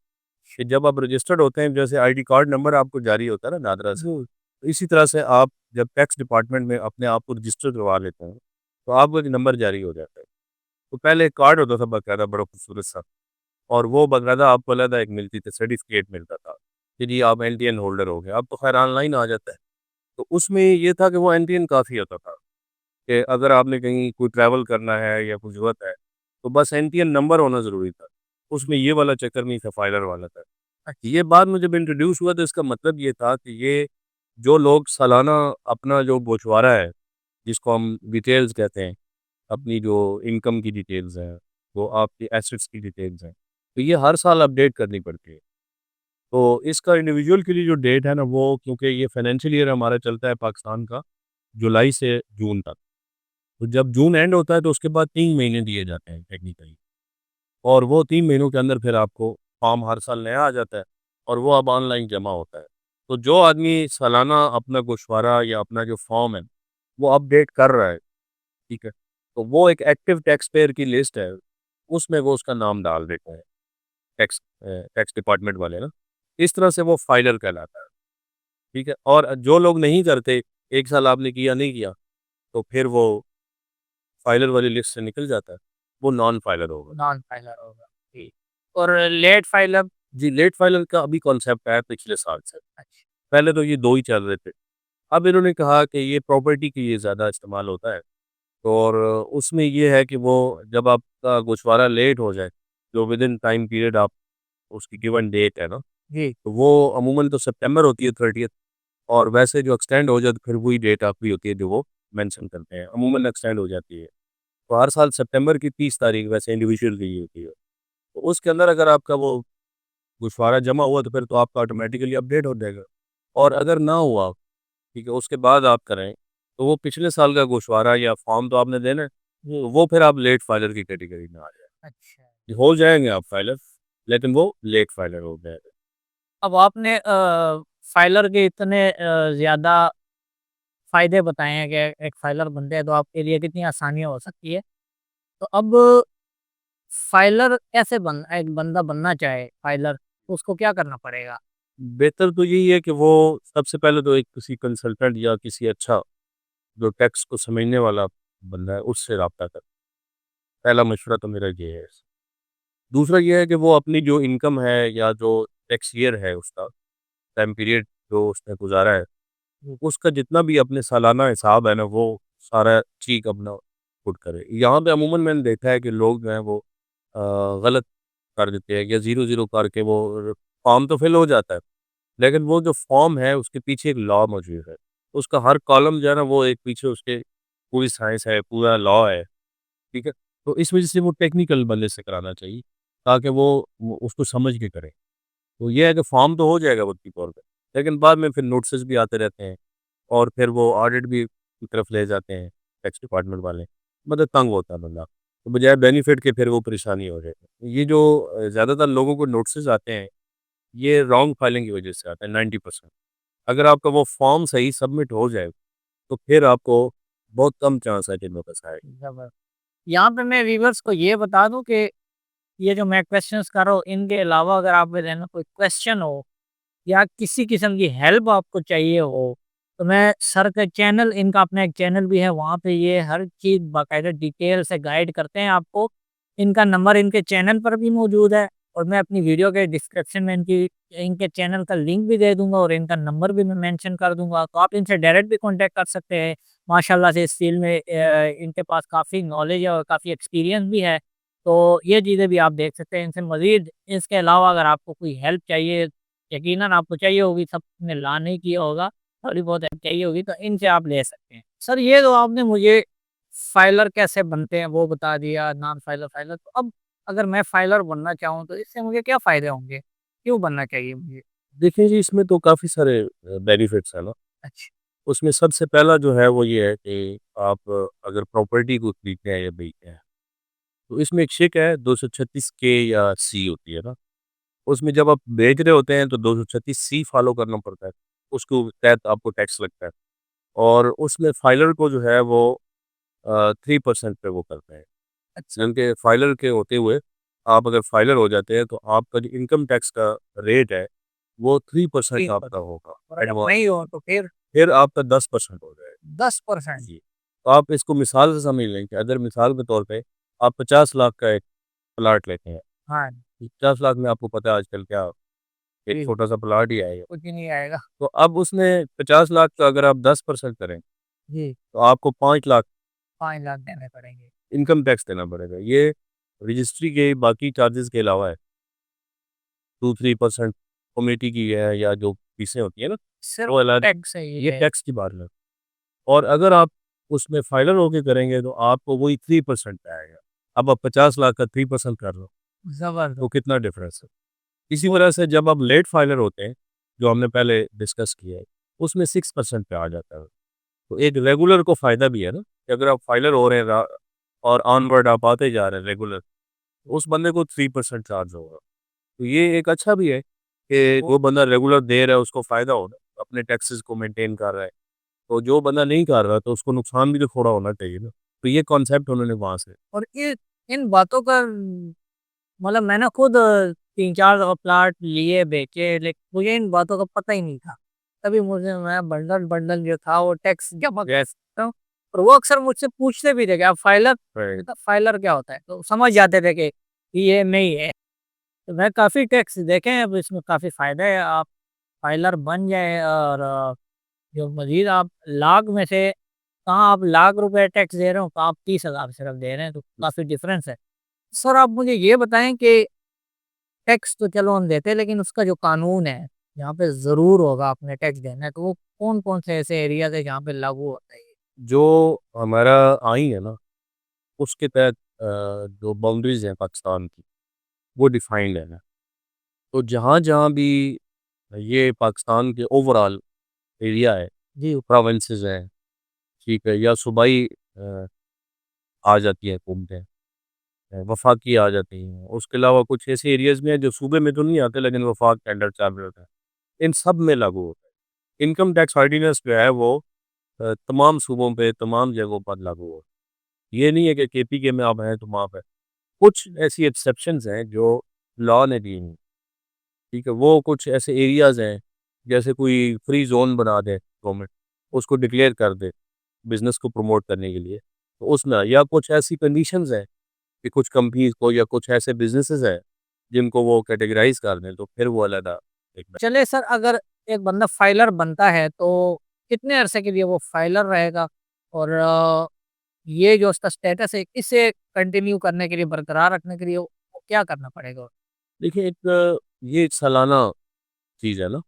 कि जब आप रजिस्टर्ड होते हैं, जैसे आईडी कार्ड नंबर आपको जारी होता है ना नादरा से, तो इसी तरह से आप जब टैक्स डिपार्टमेंट में अपने आप को रजिस्टर करवा लेते हैं, तो आपको एक नंबर जारी हो जाता है। तो पहले एक कार्ड होता था बाकायदा बड़ा खूबसूरत सा, और वो बाकायदा आपको अलग एक मिलती थी, सर्टिफ़िकेट मिलता था, कि जी आप एनटीएन होल्डर हो गए। अब तो खैर ऑनलाइन आ जाता है। तो उसमें ये था कि वो एनटीएन काफ़ी होता था, कि अगर आपने कहीं कोई ट्रैवल करना है या कुछ ज़रूरत है, तो बस एनटीएन नंबर होना ज़रूरी था। उसमें ये वाला चक्कर नहीं था, फाइलर वाला था। ये बात मुझे जब इंट्रोड्यूस हुआ तो इसका मतलब ये था कि ये जो लोग सालाना अपना जो गोशवारा है, जिसको हम डिटेल्स कहते हैं, अपनी जो इनकम की डिटेल्स हैं, वो आपकी एसेट्स की डिटेल्स हैं, तो ये हर साल अपडेट करनी पड़ती है। तो इसका इंडिविजुअल के लिए जो डेट है ना वो, क्योंकि ये फाइनेंशियल ईयर हमारा चलता है पाकिस्तान का जुलाई से जून तक। तो जब जून एंड होता है तो उसके बाद 3 महीने दिए जाते हैं टेक्निकली, और वो 3 महीनों के अंदर फिर आपको फॉर्म हर साल नया आ जाता है और वो अब ऑनलाइन जमा होता है। तो जो आदमी सालाना अपना गोशवारा या अपना जो फॉर्म है, वो अपडेट कर रहा है, ठीक है? तो वो एक एक्टिव टैक्स पेयर की लिस्ट है, उसमें वो उसका नाम डाल देते हैं टैक्स डिपार्टमेंट वाले ना। इस तरह से वो फाइलर कहलाता है, ठीक है? और जो लोग नहीं करते, 1 साल आपने किया, नहीं किया, तो फिर वो फाइलर वाली लिस्ट से निकल जाता है, वो नॉन फाइलर होगा।
नॉन फाइलर होगा। जी। और लेट फाइलर?
जी, लेट फाइलर का अभी कॉन्सेप्ट आया पिछले साल से।
अच्छा,
पहले तो ये 2 ही चल रहे थे। अब इन्होंने कहा कि ये प्रॉपर्टी के लिए ज़्यादा इस्तेमाल होता है, और उसमें ये है कि वो जब आपका गोशवारा लेट हो जाए, जो विदिन टाइम पीरियड आप उसकी गिवन डेट है ना,
जी।
तो वो अमूमन तो सितंबर होती है 30th, और वैसे जो एक्सटेंड हो जाए तो फिर वही डेट आपकी होती है जो वो मेंशन करते हैं, अमूमन एक्सटेंड हो जाती है। तो हर साल सितंबर की 30 तारीख वैसे इंडिविजुअल की होती है। तो उसके अंदर अगर आपका वो गोशवारा जमा हुआ तो फिर तो आपका ऑटोमेटिकली अपडेट हो जाएगा, और अगर ना हुआ, ठीक है, उसके बाद आप करें, तो वो पिछले साल का गोशवारा या फॉर्म तो आपने देना है, तो वो फिर आप लेट फाइलर की कैटेगरी में आ जाए।
अच्छा।
हो जाएँगे आप फाइलर, लेकिन वो लेट फाइलर हो गए।
अब आपने फाइलर के इतने ज़्यादा फ़ायदे बताए हैं कि एक फाइलर बनते हैं तो आपके लिए कितनी आसानियाँ हो सकती है। तो अब फाइलर कैसे बन एक बंदा बनना चाहे फाइलर, तो उसको क्या करना पड़ेगा?
बेहतर तो यही है कि वो सबसे पहले तो एक किसी कंसल्टेंट या किसी अच्छा जो टैक्स को समझने वाला बंदा है, उससे राब्ता करें। पहला मशवरा तो मेरा ये है। दूसरा ये है कि वो अपनी जो इनकम है या जो टैक्स ईयर है उसका, टाइम पीरियड जो उसने गुज़ारा है, उसका जितना भी अपने सालाना हिसाब है ना, वो सारा ठीक अपना पुट करे। यहाँ पे अमूमन मैंने देखा है कि लोग जो हैं वो गलत कर देते हैं, या ज़ीरो-ज़ीरो करके वो फॉर्म तो फिल हो जाता है, लेकिन वो जो फॉर्म है उसके पीछे एक लॉ मौजूद है। उसका हर कॉलम जो है ना वो एक पीछे उसके पूरी साइंस है, पूरा लॉ है, ठीक है? तो इस वज़ह से वो टेक्निकल बंदे से कराना चाहिए, ताकि वो उसको समझ के करे। तो ये है कि फॉर्म तो हो जाएगा वक़्ती तौर पे, लेकिन बाद में फिर नोटिस भी आते रहते हैं और फिर वो ऑडिट भी की तरफ ले जाते हैं टैक्स डिपार्टमेंट वाले, मतलब तंग होता है बंदा, तो बजाय बेनिफिट के फिर वो परेशानी हो जाती है। ये जो ज़्यादातर लोगों को नोटिस आते हैं, ये रॉन्ग फाइलिंग की वजह से आता है 90%। अगर आपका वो फॉर्म सही सबमिट हो जाए, तो फिर आपको बहुत कम चांस है कि नोटिस आए।
ज़बर यहाँ पे मैं व्यूअर्स को ये बता दूँ कि ये जो मैं क्वेश्चंस कर रहा हूँ, इनके अलावा अगर आप में है ना कोई क्वेश्चन हो या किसी किस्म की हेल्प आपको चाहिए हो, तो मैं सर का चैनल इनका अपना एक चैनल भी है, वहाँ पे ये हर चीज़ बाकायदा डिटेल से गाइड करते हैं आपको। इनका नंबर इनके चैनल पर भी मौजूद है और मैं अपनी वीडियो के डिस्क्रिप्शन में इनके चैनल का लिंक भी दे दूँगा और इनका नंबर भी मैं मेंशन कर दूँगा, तो आप इनसे डायरेक्ट भी कॉन्टैक्ट कर सकते हैं। माशाल्लाह से इस फील्ड में इनके पास काफ़ी नॉलेज है और काफ़ी एक्सपीरियंस भी है, तो ये चीज़ें भी आप देख सकते हैं इनसे मज़ीद। इसके अलावा अगर आपको कोई हेल्प चाहिए, यकीनन आपको चाहिए होगी, सबने ला नहीं किया होगा, थोड़ी बहुत हेल्प चाहिए होगी तो इनसे आप ले सकते हैं। सर ये तो आपने मुझे फाइलर कैसे बनते हैं वो बता दिया, नॉन फाइलर, फाइलर, तो अब अगर मैं फाइलर बनना चाहूँ तो इससे मुझे क्या फ़ायदे होंगे? क्यों बनना चाहिए मुझे?
देखिए जी, इसमें तो काफ़ी सारे बेनिफिट्स हैं ना।
अच्छा,
उसमें सबसे पहला जो है वो ये है कि आप अगर प्रॉपर्टी को खरीदते हैं या बेचते हैं, तो इसमें एक शिक है 236 के या सी होती है ना, उसमें जब आप बेच रहे होते हैं तो 236 सी फॉलो करना पड़ता है, उसको तहत आपको टैक्स लगता है और उसमें फाइलर को जो है वो 3% पे वो करते हैं।
अच्छा,
यानी कि फाइलर के होते हुए आप अगर फाइलर हो जाते हैं तो आपका जो इनकम टैक्स का रेट है वो 3%
3%
आपका होगा
और अगर
एडवांस,
नहीं हो तो
फिर आपका 10% हो जाएगा।
10%?
जी। तो आप इसको मिसाल से समझ लें कि अगर मिसाल के तौर पे आप 50 लाख का एक प्लॉट लेते हैं,
हाँ,
50 लाख में आपको पता है आजकल क्या एक
जी,
छोटा-सा प्लॉट ही आएगा।
कुछ ही नहीं आएगा।
तो अब उसमें 50 लाख का अगर आप 10% करें,
जी,
तो आपको 5 लाख
5 लाख देने पड़ेंगे।
इनकम टैक्स देना पड़ेगा। ये रजिस्ट्री के बाकी चार्जेज़ के अलावा है। 2-3% कमेटी की है या जो फीसें होती हैं ना,
सिर्फ
वो अलग,
टैक्स है
ये
ये।
टैक्स की बात है। और अगर आप उसमें फाइलर होके करेंगे तो आपको वही 3% आएगा। अब आप 50 लाख का 3% कर रहे हो, तो
ज़बरदस्त।
कितना डिफरेंस है। इसी वजह से जब आप लेट फाइलर होते हैं, जो हमने पहले डिस्कस किया है, उसमें 6% पे आ जाता है। तो एक रेगुलर को फ़ायदा भी है ना, कि अगर आप फाइलर हो रहे हैं और ऑनवर्ड आप आते जा रहे हैं रेगुलर, तो उस बंदे को 3% चार्ज होगा। तो ये एक अच्छा भी है कि वो बंदा रेगुलर दे रहा है, उसको फ़ायदा हो रहा है, अपने टैक्सेस को मेंटेन कर रहा है। तो जो बंदा नहीं कर रहा, तो उसको नुकसान भी तो थोड़ा होना चाहिए ना। तो ये कॉन्सेप्ट उन्होंने वहाँ से।
और ये इन बातों का मतलब मैंने खुद 3-4 प्लॉट लिए, बेचे, लेकिन मुझे इन बातों का पता ही नहीं था। तभी मुझे मैं बंडल-बंडल जो था वो टैक्स जमा करता हूँ और वो अक्सर मुझसे पूछते भी थे कि आप फाइलर? मैंने
राइट।
कहा फाइलर क्या होता है? तो समझ जाते थे कि ये नहीं है। तो मैं काफ़ी टैक्स देखे हैं, अब इसमें काफ़ी फ़ायदा है, आप फाइलर बन जाएँ और जो मज़ीद आप लाख में से कहाँ आप लाख रुपए टैक्स दे रहे हो, कहाँ आप 30,000 सिर्फ दे रहे हैं, तो काफ़ी डिफ़रेंस है। सर आप मुझे ये बताएँ कि टैक्स तो चलो हम देते हैं, लेकिन उसका जो कानून है, यहाँ पे ज़रूर होगा आपने टैक्स देना है, तो वो कौन-कौन से ऐसे एरियाज़ है जहाँ पे लागू होता है ये?
जो हमारा आइन है ना, उसके तहत जो बाउंड्रीज़ हैं पाकिस्तान की, वो डिफाइंड है ना। तो जहाँ-जहाँ भी ये पाकिस्तान के ओवरऑल एरिया है,
जी,
प्रोविंसेस हैं, ठीक है, या सूबाई आ जाती हैं हुकूमतें, वफाकी आ जाती हैं। उसके अलावा कुछ ऐसे एरियाज़ में हैं जो सूबे में तो नहीं आते, लेकिन वफाक के अंडर चार्ज होता है। इन सब में लागू होता है। इनकम टैक्स ऑर्डिनेंस जो है वो तमाम सूबों पे, तमाम जगहों पर लागू होता है। ये नहीं है कि केपीके में आप हैं तो वहाँ पे कुछ ऐसी एक्सेप्शंस हैं जो लॉ ने दी हैं, ठीक है? वो कुछ ऐसे एरियाज़ हैं, जैसे कोई फ्री ज़ोन बना दे गवर्नमेंट, उसको डिक्लेयर कर दे, बिज़नेस को प्रमोट करने के लिए। तो उसमें या कुछ ऐसी कंडीशंस हैं कि कुछ कंपनीज़ को या कुछ ऐसे बिज़नेसेस हैं, जिनको वो कैटेगराइज़ कर दें, तो फिर वो अलग एक
चलिए सर अगर एक बंदा फाइलर बनता है, तो कितने अरसे के लिए वो फाइलर रहेगा? और ये जो उसका स्टेटस है, इसे कंटिन्यू करने के लिए, बरकरार रखने के लिए वो क्या करना पड़ेगा?
देखिए एक ये एक सालाना चीज़ है ना,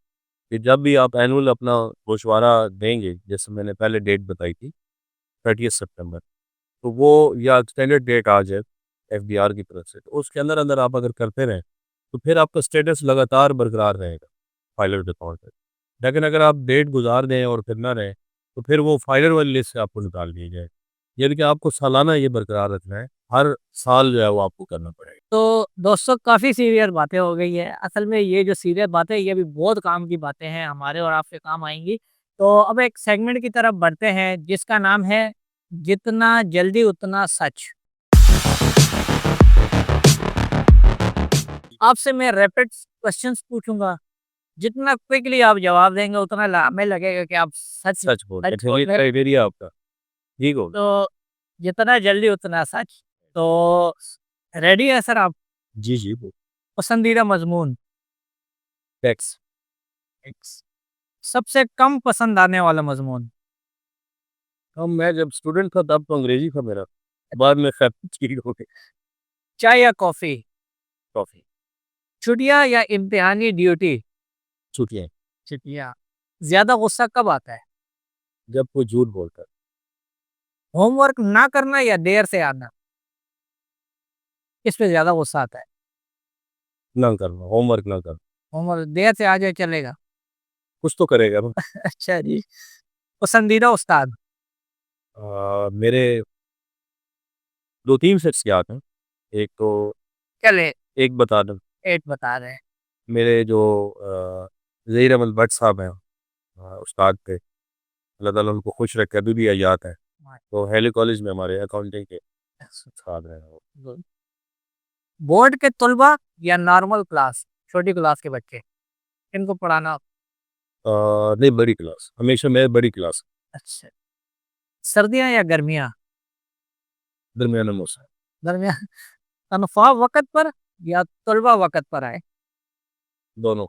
कि जब भी आप एनुअल अपना गोशवारा देंगे, जैसे मैंने पहले डेट बताई थी 30 सितंबर, तो वो या एक्सटेंडेड डेट आ जाए एफबीआर की तरफ से, तो उसके अंदर-अंदर आप अगर करते रहें, तो फिर आपका स्टेटस लगातार बरकरार रहेगा फाइलर के तौर पे। लेकिन अगर आप डेट गुजार दें और फिर ना रहें तो फिर वो फाइनल वाली लिस्ट से आपको निकाल दिया जाए। यानी कि आपको सालाना ये बरकरार रखना है, हर साल जो है वो आपको करना पड़ेगा।
तो दोस्तों काफ़ी सीरियस बातें हो गई है। असल में ये जो सीरियस बातें ये भी बहुत काम की बातें हैं, हमारे और आपके काम आएँगी। तो अब एक सेगमेंट की तरफ बढ़ते हैं जिसका नाम है जितना जल्दी उतना सच। आपसे मैं रैपिड क्वेश्चंस पूछूँगा, जितना क्विकली आप जवाब देंगे उतना हमें लगेगा कि आप सच
सच बोल रहे
सच
थे,
बोल
ये
रहे हैं।
क्राइटेरिया आपका ठीक हो गया।
तो जितना जल्दी उतना सच। तो रेडी है सर आप?
जी, जी, वो
पसंदीदा मज़मून?
टैक्स।
एक्स। सबसे कम पसंद आने वाला मज़मून?
अब मैं जब स्टूडेंट था तब तो अंग्रेजी था मेरा, बाद में खैर ठीक हो गई।
चाय या कॉफ़ी?
कॉफ़ी।
छुट्टियाँ या इम्तिहानी ड्यूटी?
छुट्टियाँ,
छुट्टियाँ। ज़्यादा गुस्सा कब आता है?
जब कोई झूठ बोलता है,
होमवर्क ना करना या देर से आना? किस पे ज़्यादा गुस्सा आता है?
ना करना, होमवर्क ना करना,
होमवर्क देर से आ जाए चलेगा?
कुछ तो करेगा ना।
अच्छा जी। पसंदीदा उस्ताद?
मेरे 2-3 सेट्स याद हैं, एक तो
चले
एक बता दूँ,
8 बता रहे हैं।
मेरे जो ज़हीर अहमद भट्ट साहब हैं उस्ताद थे, अल्लाह ताला उनको खुश रखे, अभी भी हयात हैं। तो हैली कॉलेज में हमारे अकाउंटिंग के उस्ताद रहे हैं वो।
गुड। बोर्ड के तलबा या नॉर्मल क्लास, छोटी क्लास के बच्चे, इनको पढ़ाना?
नहीं बड़ी क्लास, हमेशा मैं बड़ी क्लास,
अच्छा। सर्दियाँ या गर्मियाँ?
दरमियाना मौसम,
गर्मियाँ। तनख्वाह वक़्त पर या तलबा वक़्त पर आए?
दोनों।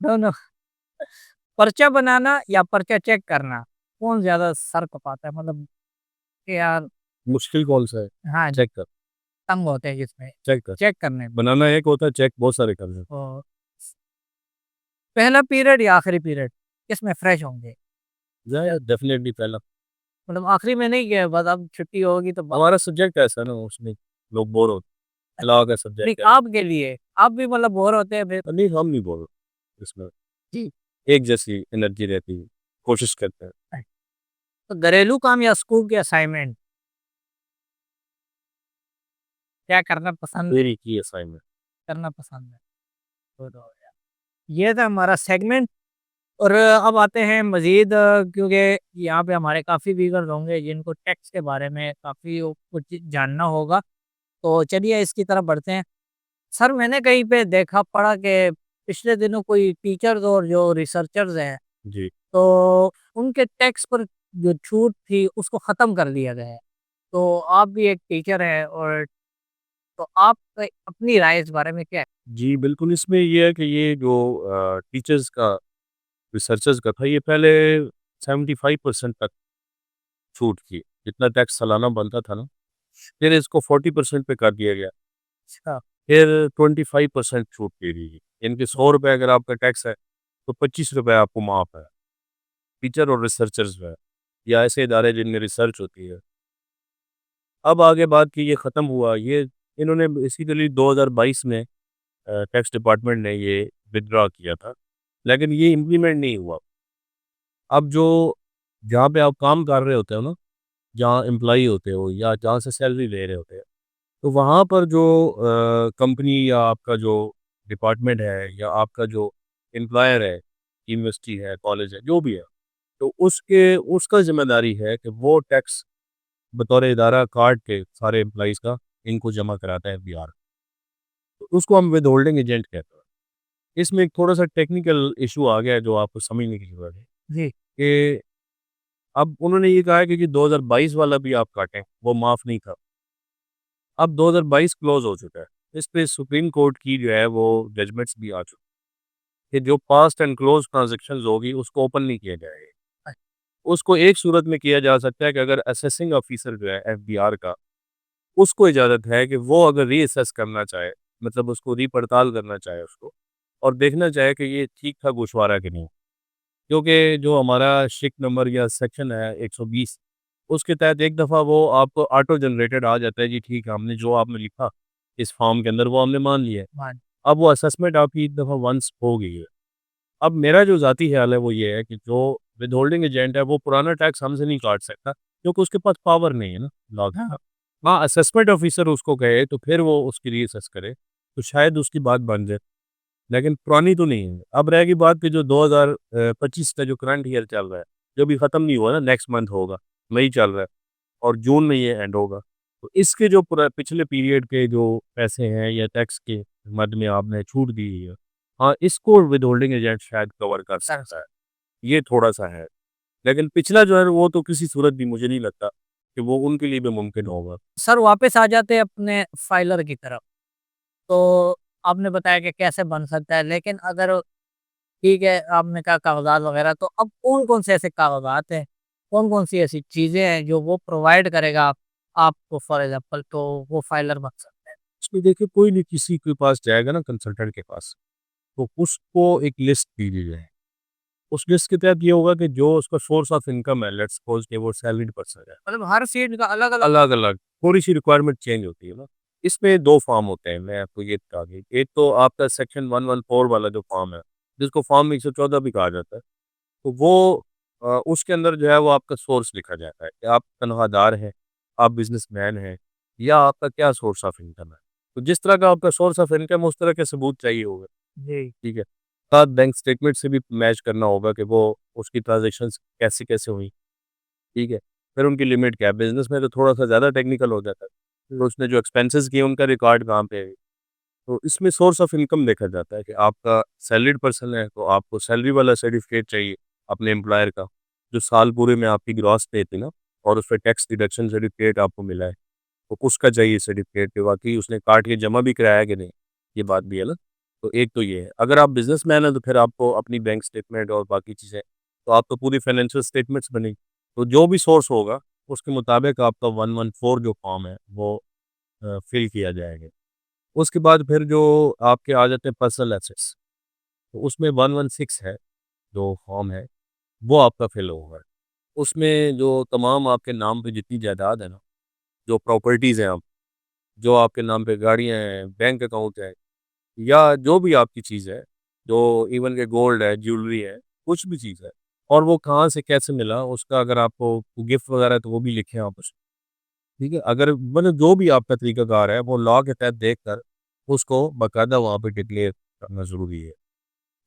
दोनों। पर्चा बनाना या पर्चा चेक करना, कौन ज़्यादा सर खपाता है? मतलब कि यार
मुश्किल कौन सा है?
हाँ जी,
चेक कर,
तंग होते हैं जिसमें
चेक कर।
चेक करने में।
बनाना एक होता है, चेक बहुत सारे करने हैं।
और पहला पीरियड या आखिरी पीरियड, किसमें फ्रेश होंगे?
ज़ाहिर डेफ़िनेटली पहला।
मतलब आखिरी में नहीं गया, बस अब छुट्टी होगी तो
हमारा सब्जेक्ट ऐसा है ना, उसमें लोग बोर होते हैं, अलावा का
नहीं,
सब्जेक्ट है।
आपके लिए आप भी मतलब बोर होते हैं फिर?
नहीं, हम नहीं बोर होते इसमें,
जी।
एक जैसी एनर्जी रहती है, कोशिश करते हैं।
तो घरेलू काम या स्कूल के असाइनमेंट, क्या
मेरी की असाइनमेंट।
करना पसंद है? गुड हो गया। ये था हमारा सेगमेंट। और अब आते हैं मज़ीद, क्योंकि यहाँ पे हमारे काफ़ी व्यूअर्स होंगे जिनको टैक्स के बारे में काफ़ी कुछ जानना होगा। तो चलिए इसकी तरफ बढ़ते हैं। सर मैंने कहीं पे देखा पढ़ा कि पिछले दिनों कोई टीचर्स और जो रिसर्चर्स हैं,
जी,
तो उनके टैक्स पर जो छूट थी उसको ख़त्म कर दिया गया है। तो आप भी एक टीचर हैं, और तो आप अपनी राय इस बारे में क्या है?
जी, बिल्कुल इसमें ये है कि ये जो टीचर्स का, रिसर्चर्स का था, ये पहले 75% तक छूट थी, जितना टैक्स सालाना बनता था ना, फिर इसको 40% पे कर दिया गया।
अच्छा।
फिर 25% छूट दे दी गई, यानी कि ₹100 अगर आपका टैक्स है, तो ₹25 आपको माफ़ है। टीचर और रिसर्चर्स में या ऐसे इदारे जिनमें रिसर्च होती है। अब आगे बात की ये ख़त्म हुआ, ये इन्होंने बेसिकली 2022 में टैक्स डिपार्टमेंट ने ये विथड्रॉ किया था, लेकिन ये इम्प्लीमेंट नहीं हुआ। अब जो जहाँ पे आप काम कर रहे होते हो ना, जहाँ एम्प्लॉयी होते हो या जहाँ से सैलरी ले रहे होते हैं, तो वहाँ पर जो कंपनी या आपका जो डिपार्टमेंट है या आपका जो एम्प्लॉयर है, यूनिवर्सिटी है, कॉलेज है, जो भी है, तो उसके उसका ज़िम्मेदारी है कि वो टैक्स बतौर इदारा काट के सारे एम्प्लॉइज़ का इनको जमा कराता है एफबीआर। तो उसको हम विदहोल्डिंग एजेंट कहते हैं। इसमें एक थोड़ा-सा टेक्निकल इश्यू आ गया है जो आपको समझने की ज़रूरत है
जी।
कि अब उन्होंने ये कहा है कि 2022 वाला भी आप काटें, वो माफ़ नहीं था। अब 2022 क्लोज़ हो चुका है। इस पे सुप्रीम कोर्ट की जो है वो जजमेंट्स भी आ चुकी हैं कि जो पास्ट एंड क्लोज़ ट्रांज़ैक्शंस होगी उसको ओपन नहीं किया जाएगा। उसको एक सूरत में किया जा सकता है कि अगर असेसिंग ऑफ़िसर जो है एफबीआर का, उसको इजाज़त है कि वो अगर रीअसेस करना चाहे, मतलब उसको री-पड़ताल करना चाहे उसको, और देखना चाहे कि ये ठीक था गोशवारा कि नहीं। क्योंकि जो हमारा शिक नंबर या सेक्शन है 120, उसके तहत एक दफ़ा वो आपको ऑटो जनरेटेड आ जाता है, जी ठीक है, हमने जो आपने लिखा इस फॉर्म के अंदर वो हमने मान लिया है।
मान
अब वो असेसमेंट आपकी एक दफ़ा वंस हो गई है, अब मेरा जो ज़ाती ख्याल है वो ये है कि जो विद होल्डिंग एजेंट है वो पुराना टैक्स हमसे नहीं काट सकता, क्योंकि उसके पास पावर नहीं है ना लॉ की।
हाँ,
हाँ, असेसमेंट ऑफिसर उसको कहे तो फिर वो उसकी रीअसेस करे, तो शायद उसकी बात बन जाए, लेकिन पुरानी तो नहीं है। अब रहेगी बात कि जो 2025 का जो करंट ईयर चल रहा है, जो अभी ख़त्म नहीं हुआ ना, नेक्स्ट मंथ होगा, मई चल रहा है और जून में ये एंड होगा। तो इसके जो पिछले पीरियड के जो पैसे हैं या टैक्स के मद में आपने छूट दी है, हाँ, इसको विदहोल्डिंग एजेंट शायद कवर कर
सर
सकता है। ये थोड़ा-सा है। लेकिन पिछला जो है वो तो किसी सूरत भी मुझे नहीं लगता कि वो उनके लिए भी मुमकिन होगा।
सर वापस आ जाते हैं अपने फाइलर की तरफ। तो आपने बताया कि कैसे बन सकता है, लेकिन अगर ठीक है, आपने कहा कागज़ात वगैरह, तो अब कौन-कौन से ऐसे कागज़ात हैं, कौन-कौन सी ऐसी चीज़ें हैं जो वो प्रोवाइड करेगा आपको फॉर एग्ज़ाम्पल, तो वो फाइलर बन सकता है?
इसमें देखिए कोई भी किसी के पास जाएगा ना कंसल्टेंट के पास, तो उसको एक लिस्ट दी जाए। उस लिस्ट के तहत ये होगा कि जो उसका सोर्स ऑफ इनकम है, लेट्स सपोज़ कि वो सैलरीड पर्सन है।
मतलब हर फील्ड का अलग-अलग।
अलग-अलग, थोड़ी-सी रिक्वायरमेंट चेंज होती है ना। इसमें 2 फॉर्म होते हैं, मैं आपको ये बता दूँ। एक तो आपका सेक्शन 114 वाला जो फॉर्म है, जिसको फॉर्म 114 भी कहा जाता है। तो वो उसके अंदर जो है वो आपका सोर्स लिखा जाता है कि आप तनख्वाहदार हैं, आप बिज़नेसमैन हैं या आपका क्या सोर्स ऑफ इनकम है। तो जिस तरह का आपका सोर्स ऑफ इनकम है, उस तरह के सबूत चाहिए होगा,
जी।
ठीक है। साथ बैंक स्टेटमेंट से भी मैच करना होगा कि वो उसकी ट्रांज़ैक्शंस कैसे-कैसे हुई, ठीक है। फिर उनकी लिमिट क्या है, बिज़नेस में तो थोड़ा-सा ज़्यादा टेक्निकल हो जाता है। फिर उसने जो एक्सपेंसेस किए उनका रिकॉर्ड कहाँ पे है। तो इसमें सोर्स ऑफ इनकम देखा जाता है कि आपका सैलरीड पर्सन है, तो आपको सैलरी वाला सर्टिफ़िकेट चाहिए अपने एम्प्लॉयर का, जो साल पूरे में आपकी ग्रॉस पे थी ना, और उसपे टैक्स डिडक्शन सर्टिफ़िकेट आपको मिला है, तो उसका चाहिए सर्टिफ़िकेट कि वाक़ई उसने काट के जमा भी कराया है कि नहीं, ये बात भी है ना। तो एक तो ये है, अगर आप बिज़नेसमैन हैं तो फिर आपको अपनी बैंक स्टेटमेंट और बाकी चीज़ें, तो आप तो पूरी फाइनेंशियल स्टेटमेंट्स बनेगी। तो जो भी सोर्स होगा, उसके मुताबिक आपका 114 जो फॉर्म है वो फिल किया जाएगा। उसके बाद फिर जो आपके आ जाते हैं पर्सनल एसेट्स, तो उसमें 116 है, जो फॉर्म है, वो आपका फिल होगा। उसमें जो तमाम आपके नाम पे जितनी जायदाद है ना, जो प्रॉपर्टीज़ हैं आप, जो आपके नाम पे गाड़ियाँ हैं, बैंक अकाउंट है या जो भी आपकी चीज़ है, जो इवन के गोल्ड है, ज्वेलरी है, कुछ भी चीज़ है, और वो कहाँ से कैसे मिला, उसका अगर आपको गिफ्ट वगैरह है तो वो भी लिखें आप उसमें, ठीक है? अगर मतलब जो भी आपका तरीक़ाकार है, वो लॉ के तहत देखकर उसको बाकायदा वहाँ पे डिक्लेयर करना ज़रूरी है।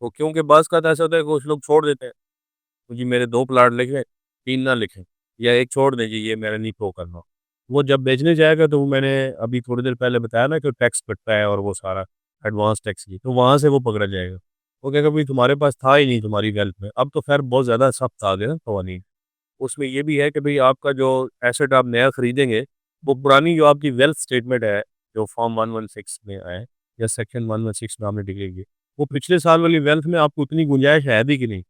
तो क्योंकि बाज़ का ऐसा होता है कि कुछ लोग छोड़ देते हैं, तो जी मेरे 2 प्लाट लिखें, 3 ना लिखें, या 1 छोड़ दें जी ये मेरा नहीं शो करना। वो जब बेचने जाएगा तो वो मैंने अभी थोड़ी देर पहले बताया ना कि टैक्स कटता है और वो सारा एडवांस टैक्स की, तो वहाँ से वो पकड़ा जाएगा। वो कहेगा भई तुम्हारे पास था ही नहीं तुम्हारी वेल्थ में, अब तो ख़ैर बहुत ज़्यादा सख्त आ गए ना कवानीन। उसमें ये भी है कि भई आपका जो एसेट आप नया खरीदेंगे, वो पुरानी जो आपकी वेल्थ स्टेटमेंट है, जो फॉर्म 116 में है या सेक्शन 116 में आपने डिक्लेयर की, वो पिछले साल वाली वेल्थ में आपको उतनी गुंजाइश है भी कि नहीं?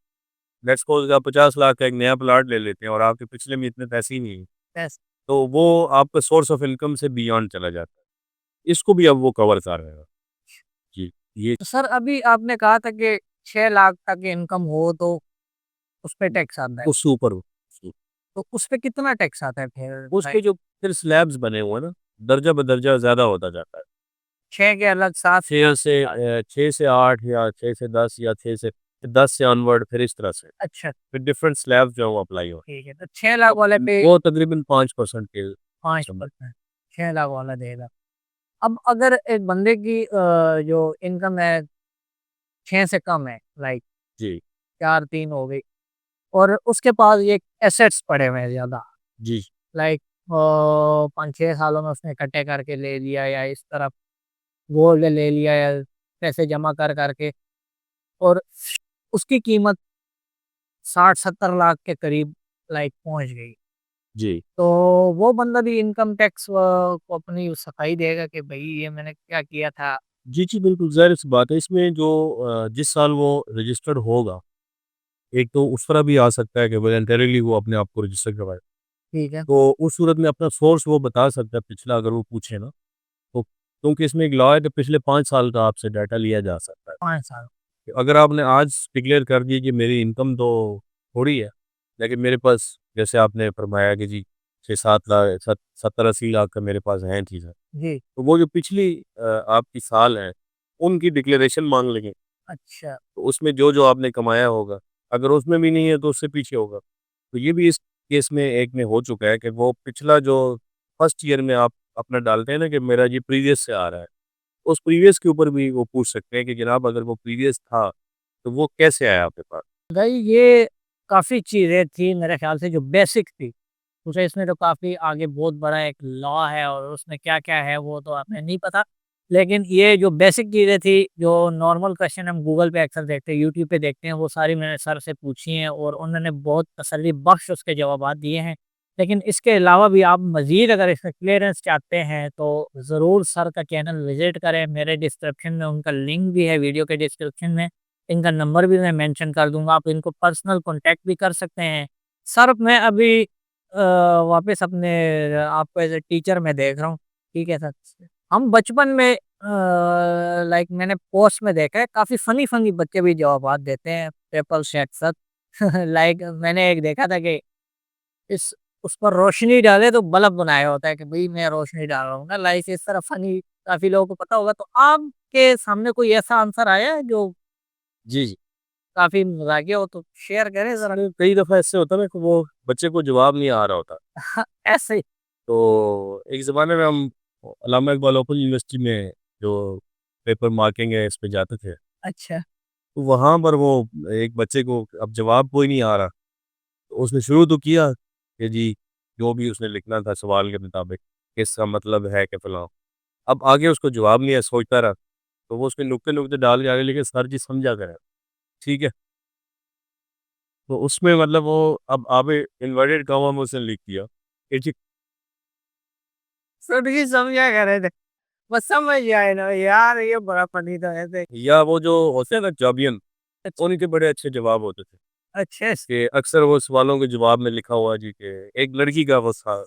लेट्स सपोज़ आप 50 लाख का एक नया प्लॉट ले लेते हैं और आपके पिछले में इतने पैसे ही नहीं हैं,
यस।
तो वो आपका सोर्स ऑफ इनकम से बियॉन्ड चला जाता है। इसको भी अब वो कवर कर रहेगा। जी, ये
तो सर अभी आपने कहा था कि 6 लाख तक इनकम हो तो उस पे टैक्स आता है।
उससे ऊपर हो।
तो उस पे कितना टैक्स आता है फिर?
उसके जो फिर स्लैब्स बने हुए हैं ना, दर्जा-बदर्जा ज़्यादा होता जाता है।
6 के अलग 7।
6 से 8 या 6 से 10 या 6 से 10 से ऑनवर्ड, फिर इस तरह से।
अच्छा,
फिर डिफरेंट स्लैब्स जो है वो अप्लाई हो।
ठीक है। तो 6 लाख वाले पे
वो तकरीबन 5% के समझ।
5%, 6 लाख वाला देगा। अब अगर एक बंदे की जो इनकम है 6 से कम है, लाइक
जी,
4-3 हो गई, और उसके पास ये एसेट्स पड़े हुए हैं ज़्यादा,
जी,
लाइक 5-6 सालों में उसने इकट्ठे करके ले लिया, या इस तरफ गोल्ड ले लिया, या पैसे जमा कर के, और उसकी कीमत 60-70 लाख के करीब लाइक पहुँच गई।
जी।
तो वो बंदा भी इनकम टैक्स को अपनी सफाई देगा कि भई ये मैंने क्या किया था।
जी, जी, बिल्कुल ज़ाहिर-सी बात है। इसमें जो जिस साल वो रजिस्टर्ड होगा, एक तो उस तरह भी आ सकता है कि वॉलंटरीली वो अपने आप को रजिस्टर करवाए।
ठीक है,
तो उस सूरत में अपना सोर्स वो बता सकता है पिछला, अगर वो पूछे ना, तो क्योंकि इसमें एक लॉ है कि पिछले 5 साल का आपसे डाटा लिया जा सकता है।
5 साल।
अगर आपने आज डिक्लेयर कर दिया कि मेरी इनकम तो थोड़ी है, लेकिन मेरे पास जैसे आपने फरमाया कि जी 6-7 लाख 70-80 लाख का मेरे पास हैं चीज़ें।
जी,
तो वो जो पिछली आपकी साल है, उनकी डिक्लेरेशन माँग लेंगे।
अच्छा।
तो उसमें जो आपने कमाया होगा, अगर उसमें भी नहीं है तो उससे पीछे होगा। तो ये भी इस केस में एक में हो चुका है कि वो पिछला जो फर्स्ट ईयर में आप अपना डालते हैं ना कि मेरा ये प्रीवियस से आ रहा है, उस प्रीवियस के ऊपर भी वो पूछ सकते हैं कि जनाब अगर वो प्रीवियस था, तो वो कैसे आया आपके पास?
भाई ये काफ़ी चीज़ें थी मेरे ख़्याल से जो बेसिक थी। मुझे इसमें तो काफ़ी आगे बहुत बड़ा एक लॉ है और उसमें क्या-क्या है वो तो हमें नहीं पता। लेकिन ये जो बेसिक चीज़ें थी, जो नॉर्मल क्वेश्चन हम गूगल पे अक्सर देखते हैं, यूट्यूब पे देखते हैं, वो सारी मैंने सर से पूछी हैं और उन्होंने बहुत तसल्ली बख्श उसके जवाबात दिए हैं। लेकिन इसके अलावा भी आप मज़ीद अगर इसमें क्लियरेंस चाहते हैं तो ज़रूर सर का चैनल विज़िट करें। मेरे डिस्क्रिप्शन में उनका लिंक भी है वीडियो के डिस्क्रिप्शन में। इनका नंबर भी मैं मेंशन कर दूँगा, आप इनको पर्सनल कॉन्टैक्ट भी कर सकते हैं। सर मैं अभी वापस अपने आपको एज़ अ टीचर मैं देख रहा हूँ, ठीक है सर। हम बचपन में लाइक मैंने पोस्ट में देखा है काफ़ी फ़नी-फ़नी बच्चे भी जवाबात देते हैं पेपर से अक्सर। लाइक मैंने एक देखा था कि इस उस पर रोशनी डाले तो बल्ब बनाया होता है कि भई मैं रोशनी डाल रहा हूँ ना, लाइक इस तरह फ़नी काफ़ी लोगों को पता होगा। तो आपके सामने कोई ऐसा आंसर आया है जो
जी, जी।
काफ़ी मज़ाकिया हो तो शेयर करें ज़रा?
अरे कई दफ़ा ऐसे होता है ना कि वो बच्चे को जवाब नहीं आ रहा होता।
ऐसे ही?
तो एक ज़माने में हम अल्लामा इक़बाल ओपन यूनिवर्सिटी में जो पेपर मार्किंग है इस पे जाते थे।
अच्छा।
तो वहाँ पर वो एक बच्चे को अब जवाब कोई नहीं आ रहा। तो उसने शुरू तो किया कि जी, जो भी उसने लिखना था सवाल के मुताबिक, कि इसका मतलब है कि फलाँ। अब आगे उसको जवाब नहीं है, सोचता रहा। तो वो उसके नुक्ते-नुक्ते डाल के आगे लिखे सर जी समझा करें, ठीक है? तो उसमें मतलब वो अब आगे इन्वर्टेड कॉमा में उसने लिख दिया कि जी
सर ये समझा कह रहे थे। बस समझ जाए ना यार ये बड़ा फ़नी था ऐसे।
या वो जो होते हैं ना जाबियन, उन्हीं के बड़े अच्छे जवाब होते थे।
अच्छा
कि अक्सर वो सवालों के जवाब में लिखा हुआ जी कि एक लड़की का वो था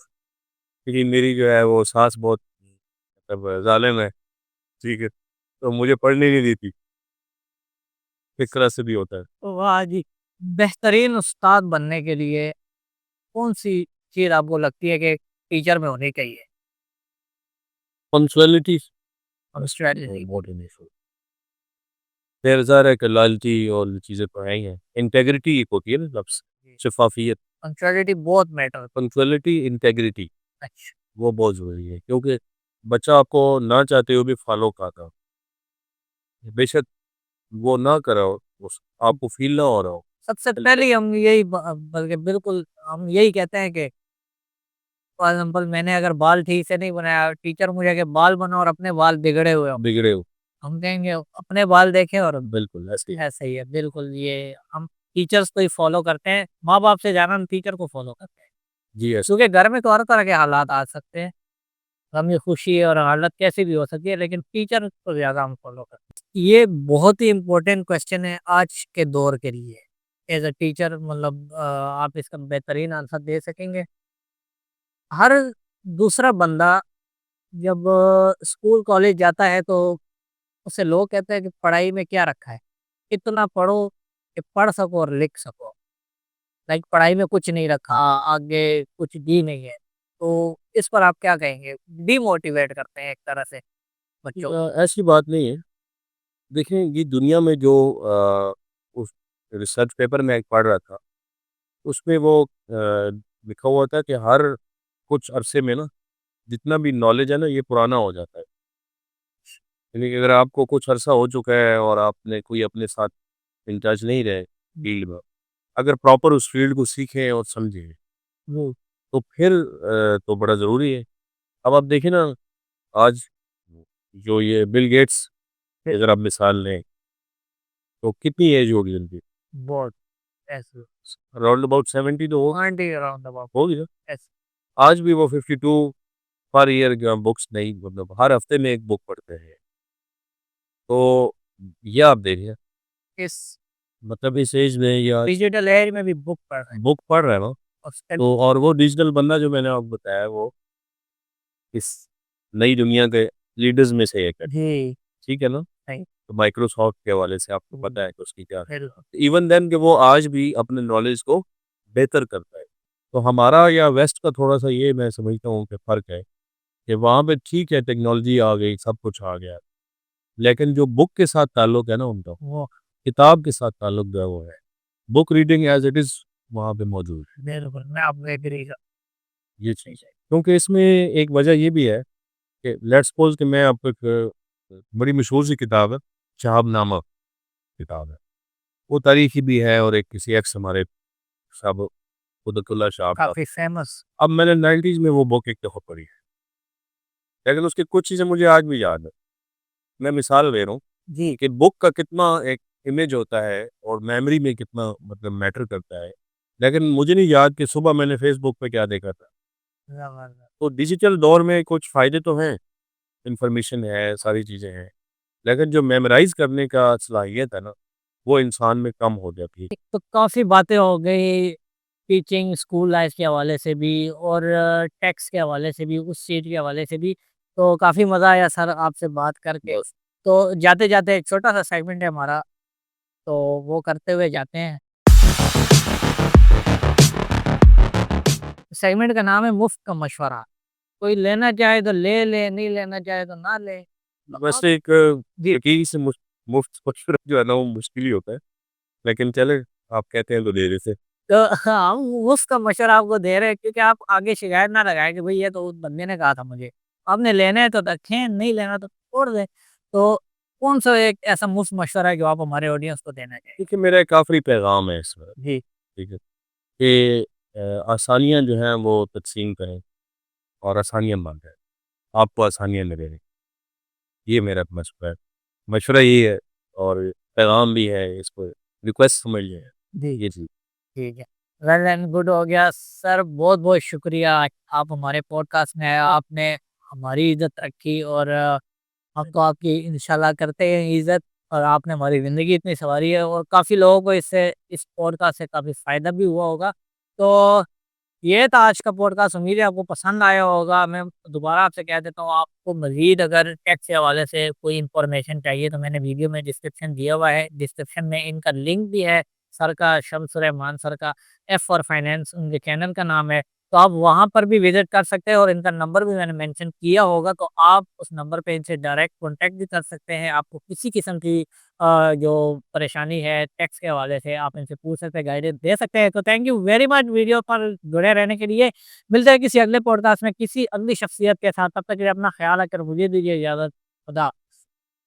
कि मेरी जो है वो सास बहुत मतलब ज़ालिम है, ठीक है? तो मुझे पढ़ने नहीं देती। इस तरह से भी होता है।
वाह जी! बेहतरीन उस्ताद बनने के लिए कौन-सी चीज़ आपको लगती है कि टीचर में होनी चाहिए?
पंक्चुअलिटी
और स्ट्रैटेजी?
बहुत इम्पोर्टेंट है। फिर ज़ाहिर है कि लॉयल्टी और चीज़ें तो हैं ही हैं। इंटेग्रिटी एक होती है ना लफ्ज़,
जी।
शफ़ाफ़ियत,
पंक्चुअलिटी बहुत मैटर।
पंक्चुअलिटी, इंटेग्रिटी
अच्छा।
वो बहुत ज़रूरी है क्योंकि बच्चा आपको ना चाहते हुए भी फ़ॉलो करता है। बेशक वो ना कर रहा हो, उस आपको फ़ील ना हो रहा हो।
सबसे पहले ही हम यही बल्कि बिल्कुल हम यही कहते हैं कि फॉर एग्ज़ाम्पल मैंने अगर बाल ठीक से नहीं बनाया, टीचर मुझे के बाल बनाओ और अपने बाल बिगड़े हुए हों,
बिगड़े हो,
हम कहेंगे अपने बाल देखें और
बिल्कुल ऐसे ही।
ऐसा ही है, बिल्कुल ये हम टीचर्स को ही फ़ॉलो करते हैं, माँ-बाप से ज़्यादा हम टीचर को फ़ॉलो करते हैं।
जी, ऐसे
क्योंकि घर में तो हर तरह के हालात आ सकते हैं, गम, खुशी और हालत कैसी भी हो सकती है, लेकिन टीचर को ज़्यादा हम फ़ॉलो करते हैं। ये बहुत ही इम्पोर्टेंट क्वेश्चन है आज के दौर के लिए। एज़ अ टीचर मतलब आप इसका बेहतरीन आंसर दे सकेंगे? हर दूसरा बंदा जब स्कूल कॉलेज जाता है तो उससे लोग कहते हैं कि पढ़ाई में क्या रखा है? इतना पढ़ो कि पढ़ सको और लिख सको। लाइक पढ़ाई में कुछ नहीं रखा, आगे कुछ भी नहीं है। तो इस पर आप क्या कहेंगे? डिमोटिवेट करते हैं एक तरह से बच्चों को।
ऐसी बात नहीं है। देखें ये दुनिया में जो उस रिसर्च पेपर मैं एक पढ़ रहा था, उसमें वो लिखा हुआ था कि हर कुछ अरसे में ना जितना भी नॉलेज है ना ये पुराना हो जाता है। यानी कि अगर आपको कुछ अरसा हो चुका है और आपने कोई अपने साथ इन टच नहीं रहे फील्ड में, अगर प्रॉपर उस फील्ड को सीखें और समझें, तो फिर तो बड़ा ज़रूरी है। अब आप देखें ना आज जो ये बिल गेट्स की अगर आप मिसाल लें, तो कितनी एज होगी उनकी?
बहुत ऐसे
अराउंड अबाउट 70 तो हो
पॉइंट ही अराउंड अबाउट
होगी ना?
ऐसे
आज भी वो 52 पर ईयर जो बुक्स नहीं मतलब हर हफ्ते में 1 बुक पढ़ते हैं। तो ये आप देखिए
इस
मतलब इस एज में या
डिजिटल एज में भी बुक पढ़ रहे हैं
बुक पढ़ रहे हैं ना,
और स्टेप
तो और वो डिजिटल बंदा जो मैंने आपको बताया वो इस नई दुनिया के लीडर्स में से एक है,
जी,
ठीक है ना?
नहीं,
तो माइक्रोसॉफ्ट के हवाले से आपको
हुँ,
पता है कि उसकी क्या
बिल्कुल।
इवन देन कि वो आज भी अपने नॉलेज को बेहतर करता है। तो हमारा या वेस्ट का थोड़ा-सा ये मैं समझता हूँ कि फ़र्क है, कि वहाँ पे ठीक है टेक्नोलॉजी आ गई, सब कुछ आ गया। लेकिन जो बुक के साथ ताल्लुक है ना उनका,
वो
किताब के साथ ताल्लुक जो है वो है। Book reading as it is वहाँ पे मौजूद है।
बिल्कुल, मैं आपको एग्री कर
ये चीज़ है। क्योंकि इसमें एक वजह ये भी है कि लेट्स सपोज़ कि मैं आपको एक बड़ी मशहूर सी किताब है, शहाबनामा किताब है। वो तारीखी भी है और एक किसी एक्स हमारे साहब कुदरतुल्लाह शाह का।
काफ़ी फेमस।
अब मैंने 90s में वो बुक एक दफ़ा पढ़ी है, लेकिन उसकी कुछ चीज़ें मुझे आज भी याद है। मैं मिसाल दे रहा हूँ
जी।
कि बुक का कितना एक इमेज होता है और मेमोरी में कितना मतलब मैटर करता है। लेकिन मुझे नहीं याद कि सुबह मैंने फ़ेसबुक पे क्या देखा था।
ज़बरदस्त।
तो डिजिटल दौर में कुछ फ़ायदे तो हैं, इन्फॉर्मेशन है, सारी चीज़ें हैं, लेकिन जो मेमोराइज़ करने का सलाहियत है ना, वो इंसान में कम हो जाती है।
तो काफ़ी बातें हो गई टीचिंग, स्कूल लाइफ़ के हवाले से भी और टैक्स के हवाले से भी, उस चीज़ के हवाले से भी। तो काफ़ी मज़ा आया सर आपसे बात करके।
बस
तो जाते-जाते एक छोटा-सा सेगमेंट है हमारा, तो वो करते हुए जाते हैं। सेगमेंट का नाम है मुफ्त का मशवरा। कोई लेना चाहे तो ले ले, नहीं लेना चाहे तो ना ले। तो आप
वैसे एक
जी।
यकीन से मुफ्त मशवरा जो है ना वो मुश्किल ही होता है, लेकिन चलें आप कहते हैं तो दे देते हैं।
तो हाँ, हम उसका मशवरा आपको दे रहे हैं क्योंकि आप आगे शिकायत ना लगाएँ कि भई ये तो उस बंदे ने कहा था मुझे। आपने लेना है तो रखें, नहीं लेना तो छोड़ दें। तो कौन-सा एक ऐसा मुफ्त मशवरा है जो आप हमारे ऑडियंस को देना चाहेंगे?
देखिए मेरा एक आखिरी पैगाम है इस वक़्त,
जी,
ठीक है? कि आसानियाँ जो हैं वो तक़सीम करें और आसानियाँ माँगें। आपको आसानियाँ मिलेंगी, ये मेरा मशवरा है। मशवरा ये है और पैगाम भी है, इसको रिक्वेस्ट समझ लें।
जी,
ये चीज़।
ठीक है। वेल एंड गुड हो गया सर, बहुत-बहुत शुक्रिया आप हमारे पॉडकास्ट में आए, आपने हमारी इज़्ज़त रखी और हम तो आपकी इंशाल्लाह करते हैं इज़्ज़त और आपने हमारी ज़िंदगी इतनी सँवारी है और काफ़ी लोगों को इससे इस पॉडकास्ट से काफ़ी फ़ायदा भी हुआ होगा। तो ये था आज का पॉडकास्ट, उम्मीद है आपको पसंद आया होगा। मैं दोबारा आपसे कह देता हूँ, आपको मज़ीद अगर टैक्स के हवाले से कोई इन्फॉर्मेशन चाहिए तो मैंने वीडियो में डिस्क्रिप्शन दिया हुआ है। डिस्क्रिप्शन में इनका लिंक भी है, सर का, शम्स रहमान सर का, एफ फॉर फाइनेंस उनके चैनल का नाम है। तो आप वहाँ पर भी विज़िट कर सकते हैं और इनका नंबर भी मैंने मेंशन किया होगा, तो आप उस नंबर पे इनसे डायरेक्ट कॉन्टैक्ट भी कर सकते हैं। आपको किसी किस्म की जो परेशानी है टैक्स के हवाले से आप इनसे पूछ सकते हैं, गाइडेंस दे सकते हैं। तो thank you very much video पर जुड़े रहने के लिए। मिलते हैं किसी अगले पॉडकास्ट में किसी अगली शख्सियत के साथ, तब तक के लिए अपना ख्याल रखकर मुझे दीजिए इजाज़त। खुदा